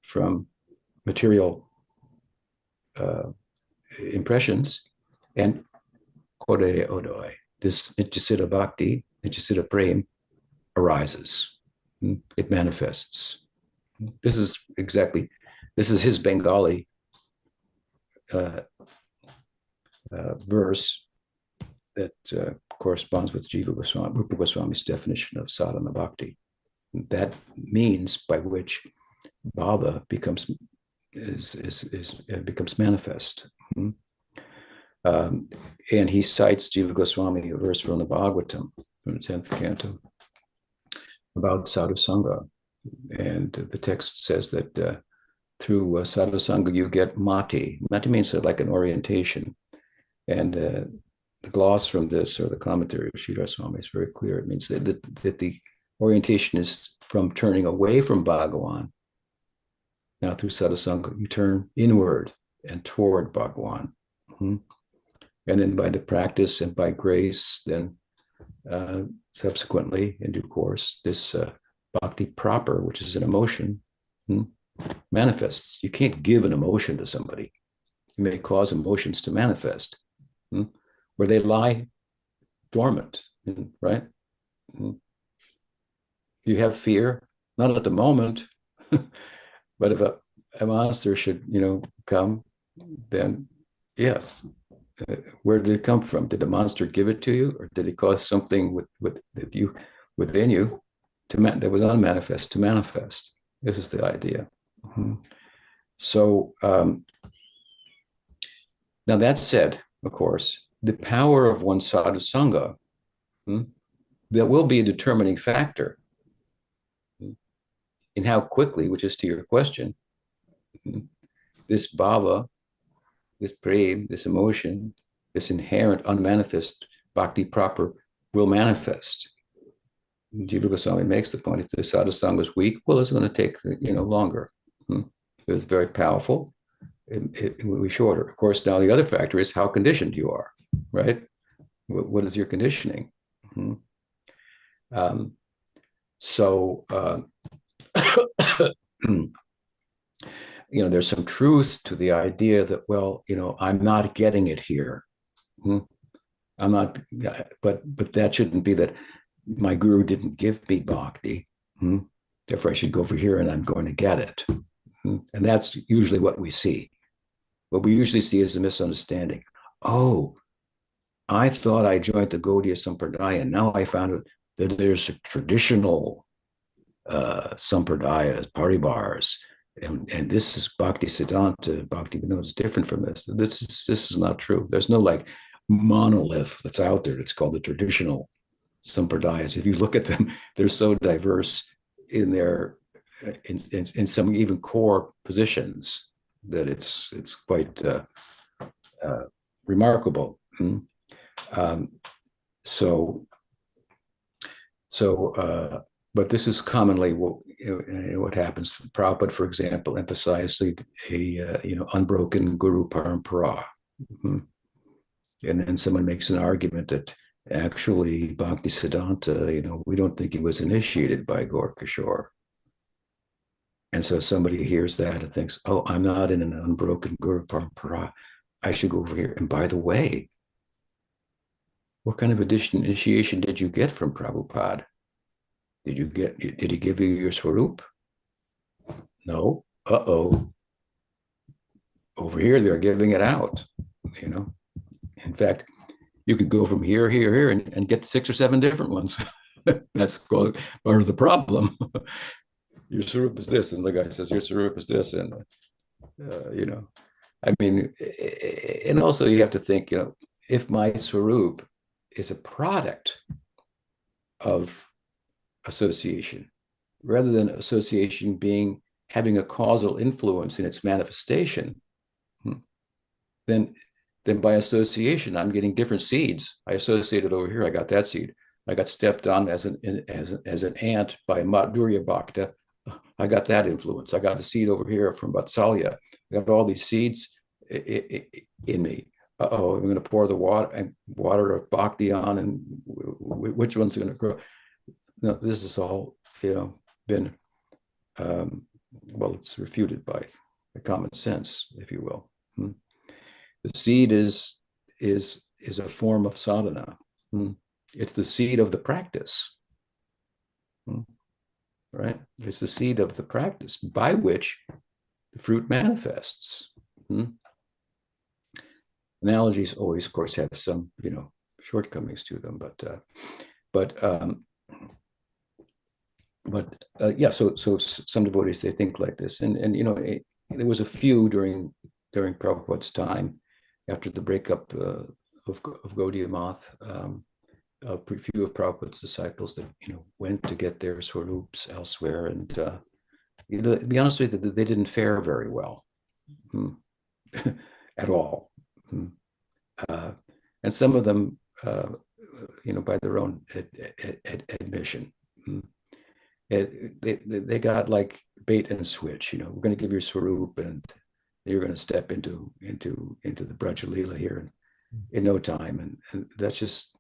from material impressions, and Kodaya Odoi, this Nityasiddha Bhakti, Nityasiddha Prem, arises. It manifests. This is his Bengali verse that corresponds with Rupa Goswami's definition of sadhana bhakti. That means by which bhava becomes manifest. And he cites Jiva Goswami, a verse from the Bhagavatam, from the 10th canto, about sadhusanga. And the text says that through sadhusanga you get mati. Mati means like an orientation. And the gloss from this, or the commentary of Sridhar Swami, is very clear. It means that the orientation is from turning away from Bhagavan. Now through sadhusanga, you turn inward and toward Bhagavan. Mm-hmm. And then by the practice and by grace, then subsequently, in due course, this bhakti proper, which is an emotion, manifests. You can't give an emotion to somebody. You may cause emotions to manifest, where they lie dormant, right? Do you have fear? Not at the moment, but if a monster should, come, then yes. Where did it come from? Did the monster give it to you, or did it cause something within you that was unmanifest to manifest? This is the idea. So now that said, of course, the power of one's sadhusanga, that will be a determining factor in how quickly, which is to your question, this bhava, this prem, this emotion, this inherent unmanifest bhakti proper will manifest. Jiva Goswami makes the point, if the sadhusanga is weak, well, it's going to take longer. It's very powerful. It will be shorter. Of course, now the other factor is how conditioned you are, right? What is your conditioning? There's some truth to the idea that, well, I'm not getting it here. I'm not, but that shouldn't be that my guru didn't give me bhakti. Therefore, I should go over here and I'm going to get it. And that's usually what we see. What we usually see is a misunderstanding. Oh, I thought I joined the Gaudiya Sampradaya, and now I found out that there's a traditional Sampradaya, paribars, and this is Bhakti Siddhanta, Bhakti Vinod is different from this. This is not true. There's no like monolith that's out there. It's called the traditional Sampradayas. If you look at them, they're so diverse in their in some even core positions that it's quite remarkable. But this is commonly what happens. Prabhupada, for example, emphasized a unbroken guru parampara. And then someone makes an argument that actually Bhakti Siddhanta, we don't think he was initiated by Gaur Kishore. And so somebody hears that and thinks, oh, I'm not in an unbroken guru parampara. I should go over here. And by the way, what kind of initiation did you get from Prabhupada? Did he give you your svarupa? No. Over here, they're giving it out, In fact, you could go from here, and get 6 or 7 different ones. That's called part of the problem. Your svarupa is this, and the guy says, your svarupa is this, and, and also you have to think, if my svarupa is a product of association, rather than association having a causal influence in its manifestation, then by association, I'm getting different seeds. I associated over here, I got that seed. I got stepped on as an ant by Madhurya Bhakta. I got that influence. I got the seed over here from Vatsalya. I got all these seeds in me. I'm going to pour the water of bhakti on, and which one's going to grow? No, this is all been it's refuted by the common sense, if you will. The seed is a form of sadhana. It's the seed of the practice. Right? It's the seed of the practice by which the fruit manifests. Analogies always, of course, have some, shortcomings to them, so some devotees, they think like this, and there was a few during Prabhupada's time after the breakup of Gaudiya Math, a few of Prabhupada's disciples that went to get their swarups elsewhere, and to be honest with you, they didn't fare very well at all. And some of them, by their own admission, they got like bait and switch. We're going to give you a swarup, and you're going to step into the Braja Leela here in no time, and that's just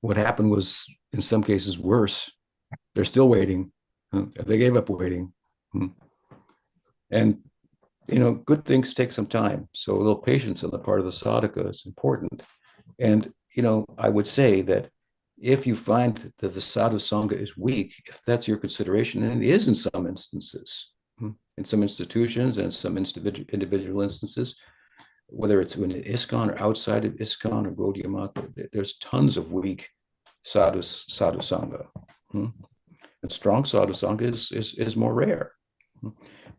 what happened. Was in some cases worse. They're still waiting. They gave up waiting, and good things take some time. So a little patience on the part of the sadhaka is important. And I would say that if you find that the sadhu sangha is weak, if that's your consideration, and it is in some instances, in some institutions and some individual instances, whether it's in ISKCON or outside of ISKCON or Gaudiya Mata, there's tons of weak sadhu sangha. And strong sadhu sangha is more rare.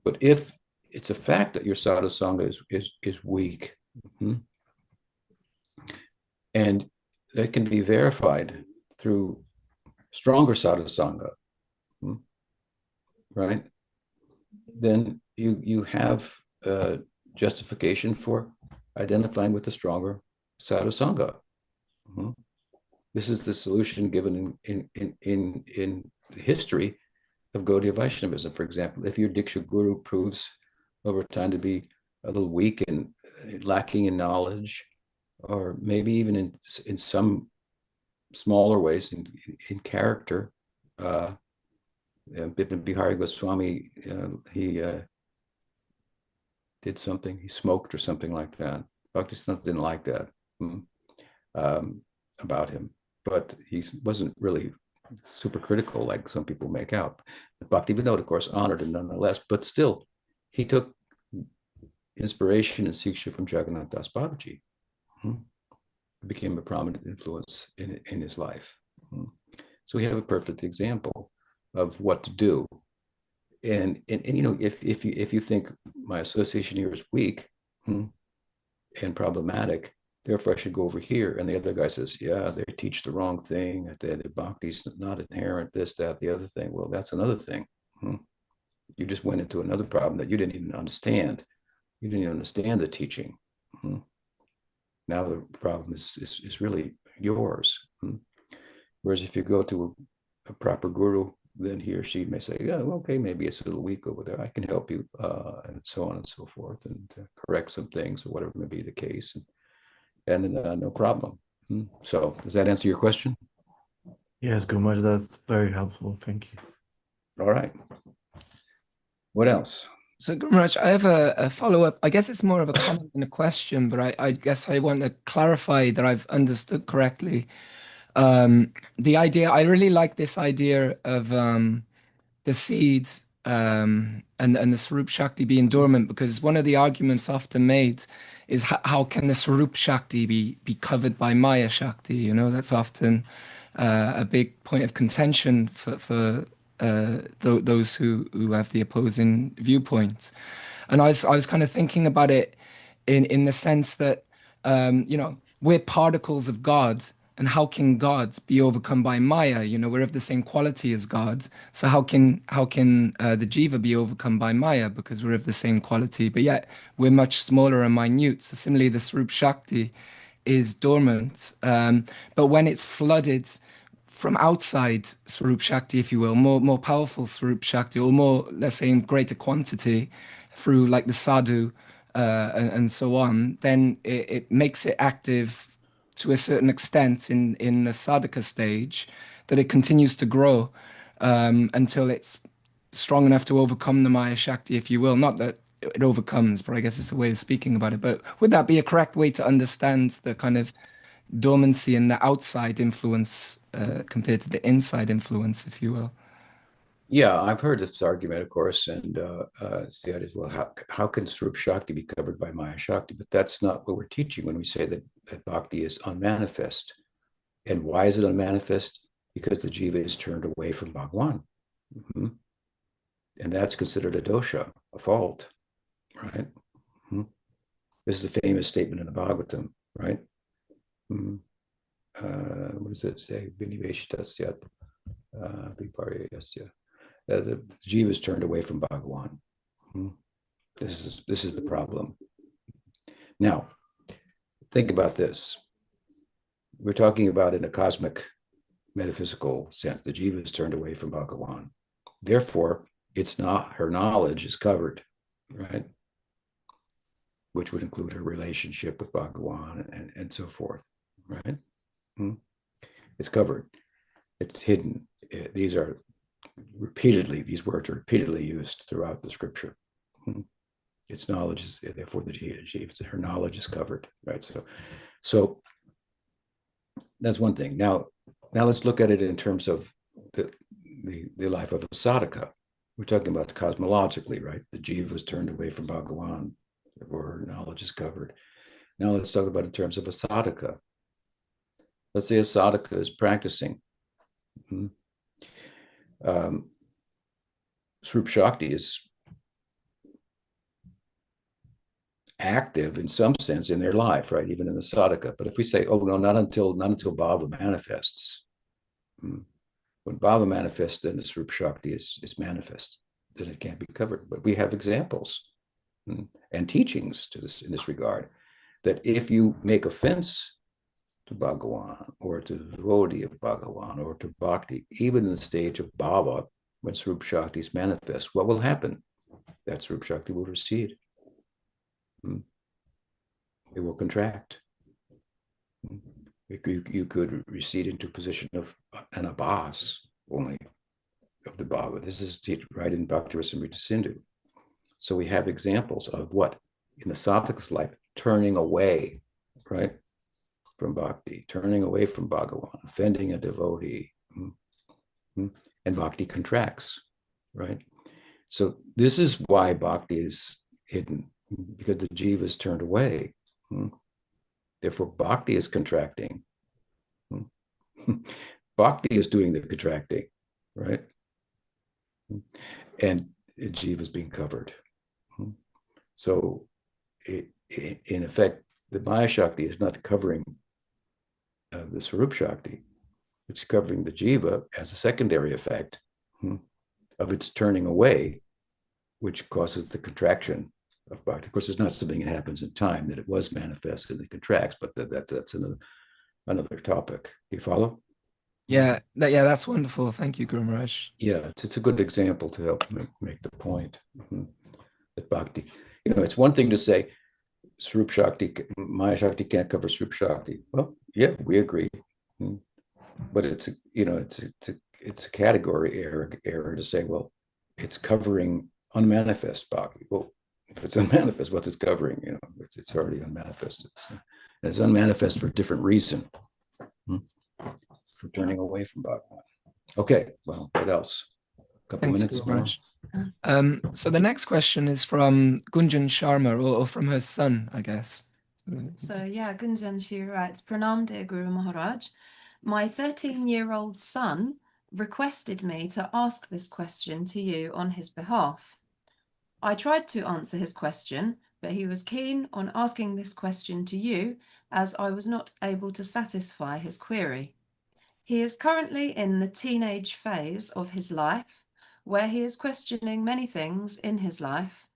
But if it's a fact that your sadhu sangha is weak, and that can be verified through stronger sadhu sangha, right? Then you have justification for identifying with the stronger sadhu sangha. This is the solution given in the history of Gaudiya Vaishnavism. For example, if your Diksha Guru proves over time to be a little weak and lacking in knowledge, or maybe even in some smaller ways in character, Bipin Bihari Goswami, he did something, he smoked or something like that. Bhaktisiddhanta didn't like that about him, but he wasn't really super critical like some people make out. Bhakti Vinod, of course, honored him nonetheless, but still, he took inspiration and siksha from Jagannath Das Babaji. Became a prominent influence in his life. So we have a perfect example of what to do. And if you think my association here is weak and problematic, therefore I should go over here. And the other guy says, yeah, they teach the wrong thing, that the bhakti's not inherent, this, that, the other thing. Well, that's another thing. You just went into another problem that you didn't even understand. You didn't even understand the teaching. Now the problem is really yours. Whereas if you go to a proper guru, then he or she may say, yeah, well, okay, maybe it's a little weak over there. I can help you, and so on and so forth, and correct some things or whatever may be the case. And no problem. So does that answer your question? Yes, Gurumaharaj, that's very helpful. Thank you. All right. What else? So, Gurumaharaj, I have a follow-up. I guess it's more of a comment than a question, but I guess I want to clarify that I've understood correctly. The idea, I really like this idea of the seed and the svarupa-sakti being dormant, because one of the arguments often made is how can the svarupa-sakti be covered by Maya Shakti? That's often a big point of contention for those who have the opposing viewpoint. And I was kind of thinking about it in the sense that we're particles of God, and how can God be overcome by Maya? We're of the same quality as God. So how can the jiva be overcome by Maya? Because we're of the same quality, but yet we're much smaller and minute. So similarly, the svarupa-sakti is dormant, but when it's flooded from outside svarupa-sakti, if you will, more powerful svarupa-sakti, or more, let's say, in greater quantity, through like the sadhu and so on, then it makes it active to a certain extent in the sadhaka stage, that it continues to grow until it's strong enough to overcome the Maya Shakti, if you will. Not that it overcomes, but I guess it's a way of speaking about it. But would that be a correct way to understand the kind of dormancy and the outside influence compared to the inside influence, if you will? Yeah, I've heard this argument, of course, and it's the idea as well, how can Swarup Shakti be covered by Maya Shakti? But that's not what we're teaching when we say that Bhakti is unmanifest. And why is it unmanifest? Because the jiva is turned away from Bhagwan. And that's considered a dosha, a fault, right? This is a famous statement in the Bhagavatam, right? what does it say? Viniveshitasyat viparyasya. The jiva is turned away from Bhagawan. This is the problem. Now, think about this. We're talking about in a cosmic metaphysical sense. The jiva is turned away from Bhagawan. Therefore, it's not, her knowledge is covered, right? Which would include her relationship with Bhagawan and so forth, right? It's covered. It's hidden. These words are repeatedly used throughout the scripture. Its knowledge is, therefore the jiva, her knowledge is covered, right? So that's one thing. Now let's look at it in terms of the life of a sadhaka. We're talking about cosmologically, right? The jiva was turned away from Bhagawan, therefore her knowledge is covered. Now let's talk about it in terms of a sadhaka. Let's say a sadhaka is practicing. Svarupa-sakti is active in some sense in their life, right? Even in the sadhaka. But if we say, oh no, not until bhava manifests. When bhava manifests, then the svarupa-sakti is manifest. Then it can't be covered. But we have examples and teachings in this regard, that if you make offense to Bhagawan or to the devotee of Bhagawan or to bhakti, even in the stage of bhava, when svarupa-sakti is manifest, what will happen? That svarupa-sakti will recede. It will contract. You could recede into a position of an abhas only of the bhava. This is right in Bhakti Rasamrita Sindhu. So we have examples of what in the sadhaka's life, turning away, right, from bhakti, turning away from Bhagawan, offending a devotee, and bhakti contracts, right? So this is why bhakti is hidden, because the jiva is turned away. Therefore, bhakti is contracting. Bhakti is doing the contracting, right? And jiva is being covered. So, in effect, the Maya Shakti is not covering the Svarupa-sakti. It's covering the jiva as a secondary effect of its turning away, which causes the contraction of bhakti. Of course, it's not something that happens in time, that it was manifest and it contracts, but that's another topic. Do you follow? Yeah, that's wonderful. Thank you, Guru Maharaj. Yeah, it's a good example to help make the point that bhakti. It's one thing to say Svarupa-sakti, Maya Shakti can't cover Svarupa-sakti. Well, yeah, we agree, but it's a category error to say, well, it's covering unmanifest bhakti. Well, if it's unmanifest, what's it covering? It's already unmanifested. So, and it's unmanifest for a different reason, for turning away from Bhagavan. Okay, well, what else? Couple Thanks, minutes Guru more. Maharaj. So the next question is from Gunjan Sharma, or from her son, I guess. So yeah, Gunjan, she writes, Pranam, dear Guru Maharaj. My 13-year-old son requested me to ask this question to you on his behalf. I tried to answer his question, but he was keen on asking this question to you, as I was not able to satisfy his query. He is currently in the teenage phase of his life, where he is questioning many things in his life.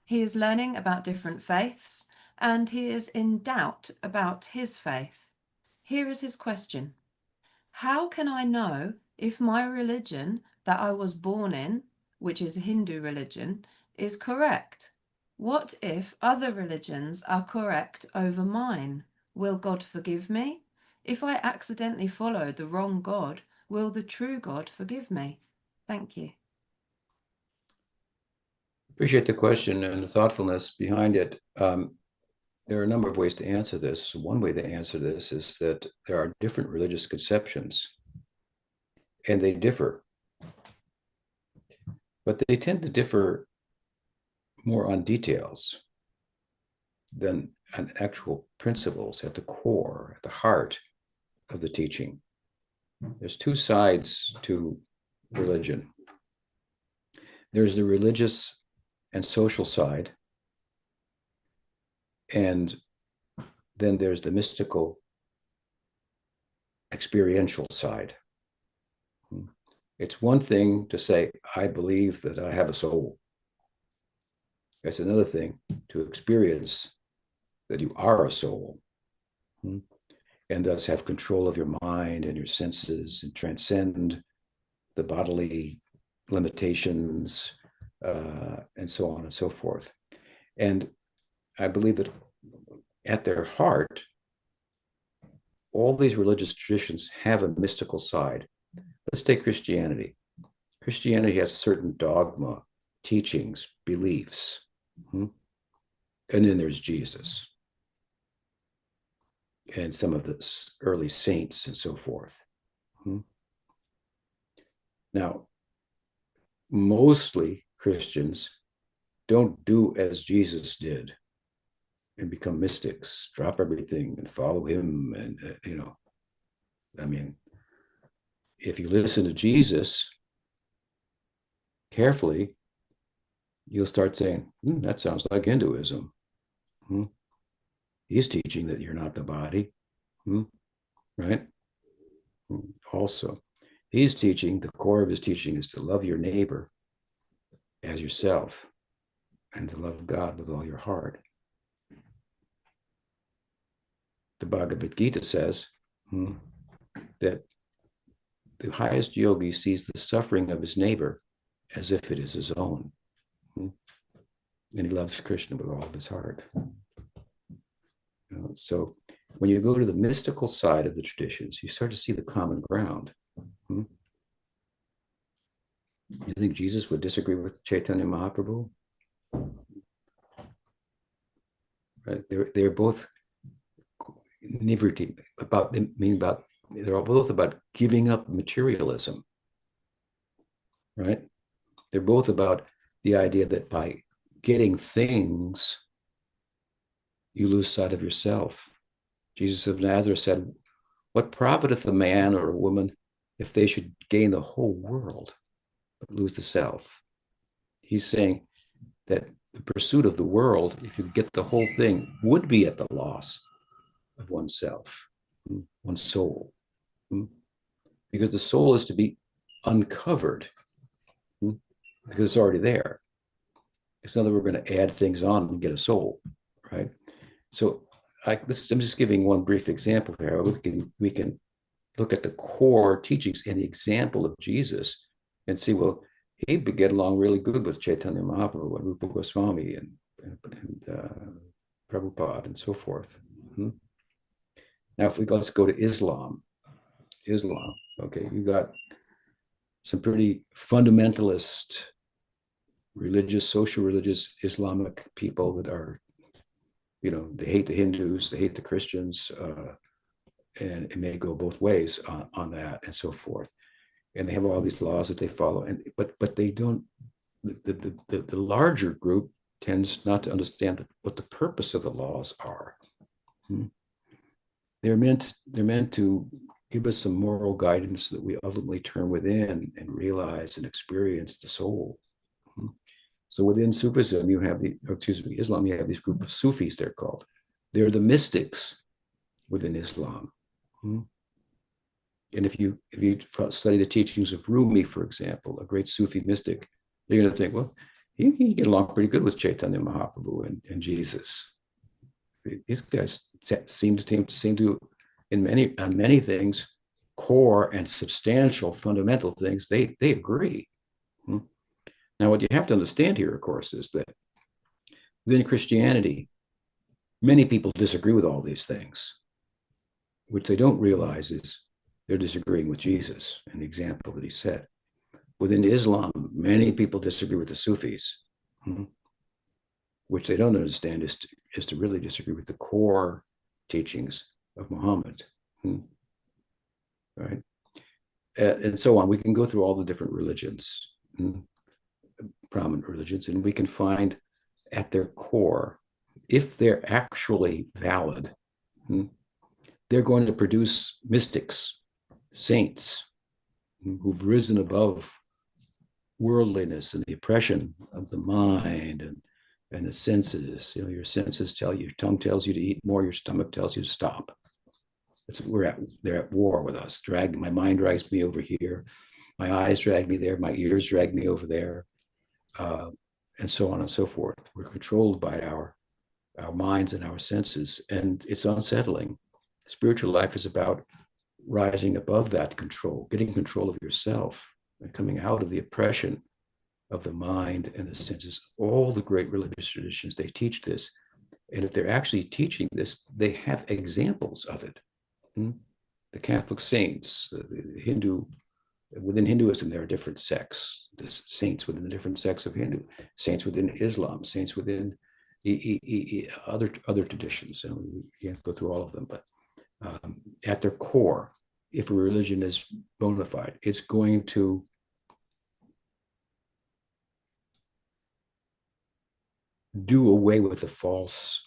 He is learning about different faiths, and he is in doubt about his faith. Here is his question. How can I know if my religion that I was born in, which is Hindu religion, is correct? What if other religions are correct over mine? Will God forgive me? If I accidentally follow the wrong God, will the true God forgive me? Thank you. Appreciate the question and the thoughtfulness behind it. There are a number of ways to answer this. One way to answer this is that there are different religious conceptions, and they differ. But they tend to differ more on details than on actual principles at the core, at the heart of the teaching. There's two sides to religion. There's the religious and social side, and then there's the mystical experiential side. It's one thing to say, I believe that I have a soul. It's another thing to experience that you are a soul, and thus have control of your mind and your senses and transcend the bodily limitations, and so on and so forth. And I believe that at their heart, all these religious traditions have a mystical side. Let's take Christianity. Christianity has a certain dogma, teachings, beliefs. And then there's Jesus and some of the early saints and so forth. Now, mostly Christians don't do as Jesus did and become mystics, drop everything and follow him. And, I mean, if you listen to Jesus carefully, you'll start saying, that sounds like Hinduism. He's teaching that you're not the body, right? Also, he's teaching, the core of his teaching is to love your neighbor as yourself and to love God with all your heart. The Bhagavad Gita says that the highest yogi sees the suffering of his neighbor as if it is his own. And he loves Krishna with all of his heart. So when you go to the mystical side of the traditions, you start to see the common ground. You think Jesus would disagree with Chaitanya Mahaprabhu? Right? They're both nivriti, they're both about giving up materialism, right? They're both about the idea that by getting things, you lose sight of yourself. Jesus of Nazareth said, what profiteth a man or a woman if they should gain the whole world but lose the self? He's saying that the pursuit of the world, if you get the whole thing, would be at the loss of oneself, one's soul. Because the soul is to be uncovered, because it's already there. It's not that we're going to add things on and get a soul, right? So I'm just giving one brief example here. We can look at the core teachings and the example of Jesus and see, well, he would get along really good with Chaitanya Mahaprabhu and Rupa Goswami and Prabhupada and so forth. Now, let's go to Islam. Okay, you got some pretty fundamentalist, religious, social religious Islamic people that are, they hate the Hindus, they hate the Christians, and it may go both ways on that and so forth. And they have all these laws that they follow, but they don't. The larger group tends not to understand what the purpose of the laws are. They're meant to give us some moral guidance that we ultimately turn within and realize and experience the soul. So within Sufism, Islam, you have this group of Sufis, they're called. They're the mystics within Islam. And if you study the teachings of Rumi, for example, a great Sufi mystic, you're going to think, well, he get along pretty good with Chaitanya Mahaprabhu and Jesus. These guys seem to, on many things, core and substantial, fundamental things, they agree. Now, what you have to understand here, of course, is that within Christianity, many people disagree with all these things. Which they don't realize is they're disagreeing with Jesus and the example that he set. Within Islam, many people disagree with the Sufis, which they don't understand is to really disagree with the core teachings of Muhammad, right? And so on. We can go through all the different religions, prominent religions, and we can find at their core, if they're actually valid, they're going to produce mystics, saints, who've risen above worldliness and the oppression of the mind and the senses. Your senses tell you, your tongue tells you to eat more, your stomach tells you to stop. They're at war with us. My mind drags me over here, my eyes drag me there, my ears drag me over there, and so on and so forth. We're controlled by our minds and our senses, and it's unsettling. Spiritual life is about rising above that control, getting control of yourself, and coming out of the oppression of the mind and the senses. All the great religious traditions, they teach this. And if they're actually teaching this, they have examples of it. The Catholic saints, the Hindu, within Hinduism, there are different sects. There's saints within the different sects of Hindu, saints within Islam, saints within other traditions. And we can't go through all of them, but at their core, if a religion is bona fide, it's going to do away with the false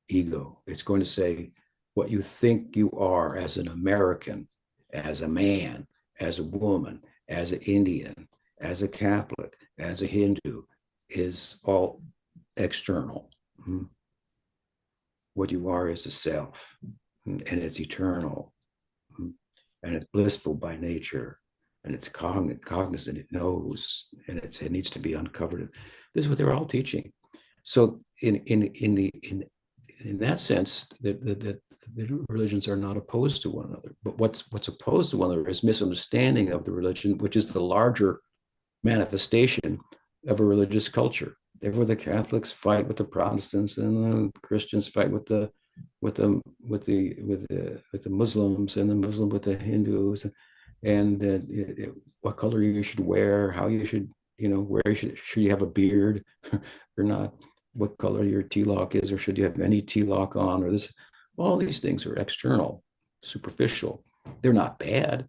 ego. It's going to say what you think you are as an American, as a man, as a woman, as an Indian, as a Catholic, as a Hindu, is all external. What you are is a self, and it's eternal, and it's blissful by nature, and it's cognizant, it knows, and it needs to be uncovered. This is what they're all teaching. So in that sense, the religions are not opposed to one another. But what's opposed to one another is misunderstanding of the religion, which is the larger manifestation of a religious culture. Therefore, the Catholics fight with the Protestants, and the Christians fight with the Muslims, and the Muslim with the Hindus, and what color you should wear, how you should, where should you have a beard or not, what color your tilak is, or should you have any tilak on, or this. All these things are external, superficial. They're not bad.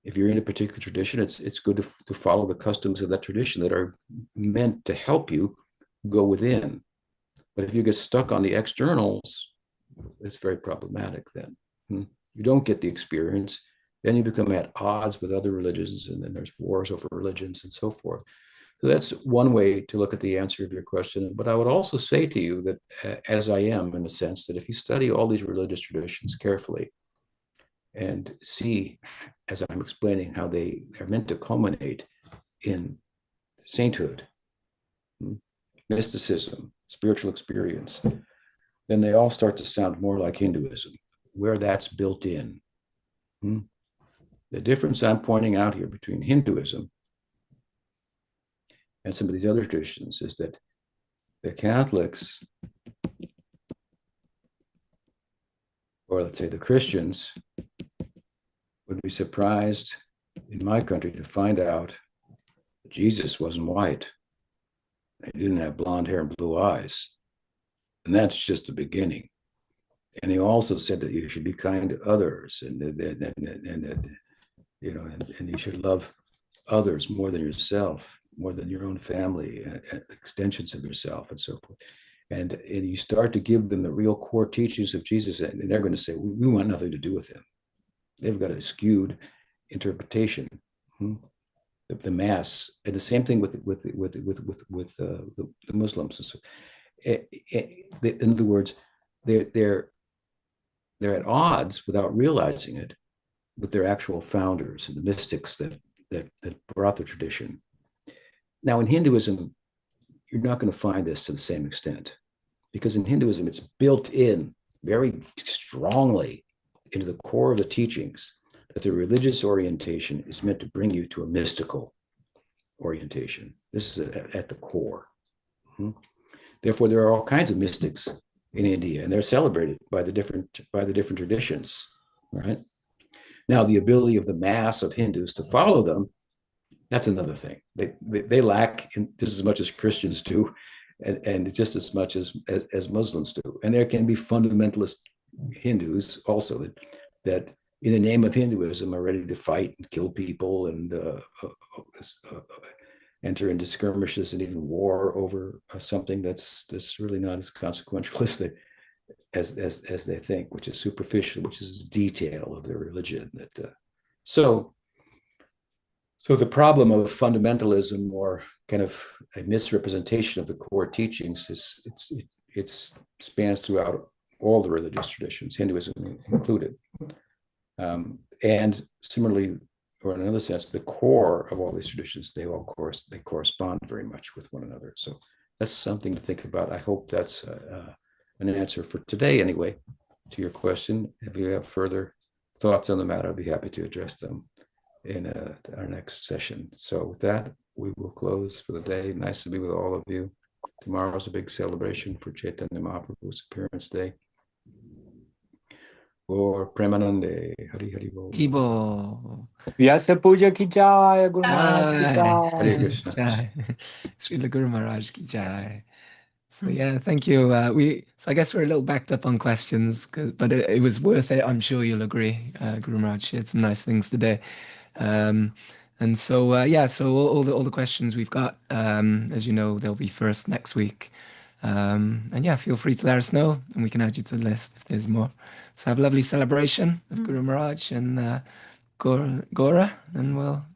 If you're in a particular tradition, it's good to follow the customs of that tradition that are meant to help you go within. But if you get stuck on the externals, it's very problematic then. You don't get the experience. Then you become at odds with other religions, and then there's wars over religions and so forth. So that's one way to look at the answer of your question. But I would also say to you that, as I am, in a sense, that if you study all these religious traditions carefully and see, as I'm explaining, how they are meant to culminate in sainthood, mysticism, spiritual experience, then they all start to sound more like Hinduism, where that's built in. The difference I'm pointing out here between Hinduism and some of these other traditions is that the Catholics, or let's say the Christians, would be surprised in my country to find out that Jesus wasn't white. He didn't have blonde hair and blue eyes. And that's just the beginning. And he also said that you should be kind to others, and you should love others more than yourself, more than your own family, extensions of yourself, and so forth. And you start to give them the real core teachings of Jesus, and they're going to say, we want nothing to do with him. They've got a skewed interpretation. The mass, and the same thing with the Muslims. And so, in other words, they're at odds without realizing it with their actual founders and the mystics that brought the tradition. Now, in Hinduism, you're not going to find this to the same extent, because in Hinduism, it's built in very strongly into the core of the teachings that the religious orientation is meant to bring you to a mystical orientation. This is at the core. Therefore, there are all kinds of mystics in India, and they're celebrated by the different traditions, right? Now, the ability of the mass of Hindus to follow them, that's another thing. They lack in just as much as Christians do, and just as much as Muslims do. And there can be fundamentalist Hindus also that in the name of Hinduism are ready to fight and kill people and enter into skirmishes and even war over something that's really not as consequential as they think, which is superficial, which is detail of their religion. So the problem of fundamentalism, or kind of a misrepresentation of the core teachings, it spans throughout all the religious traditions, Hinduism included. And similarly, or in another sense, the core of all these traditions, they correspond very much with one another. So that's something to think about. I hope that's an answer for today, anyway, to your question. If you have further thoughts on the matter, I'll be happy to address them in our next session. So with that, we will close for the day. Nice to be with all of you. Tomorrow's a big celebration for Chaitanya Mahaprabhu's appearance day. Or Premanande, Hari Hari Bol. Ibo. Vyasa Puja ki jai, Guru Maharaj ki Jai. Hare jai. Krishna. Jai. Srila Guru Maharaj ki jai. So yeah, thank you. So I guess we're a little backed up on questions, but it was worth it. I'm sure you'll agree. Guru Maharaj shared some nice things today. And so yeah, so all the questions we've got, as you know, they'll be first next week. And yeah, feel free to let us know, and we can add you to the list if there's more. So have a lovely celebration of Guru Maharaj and Gora, and we'll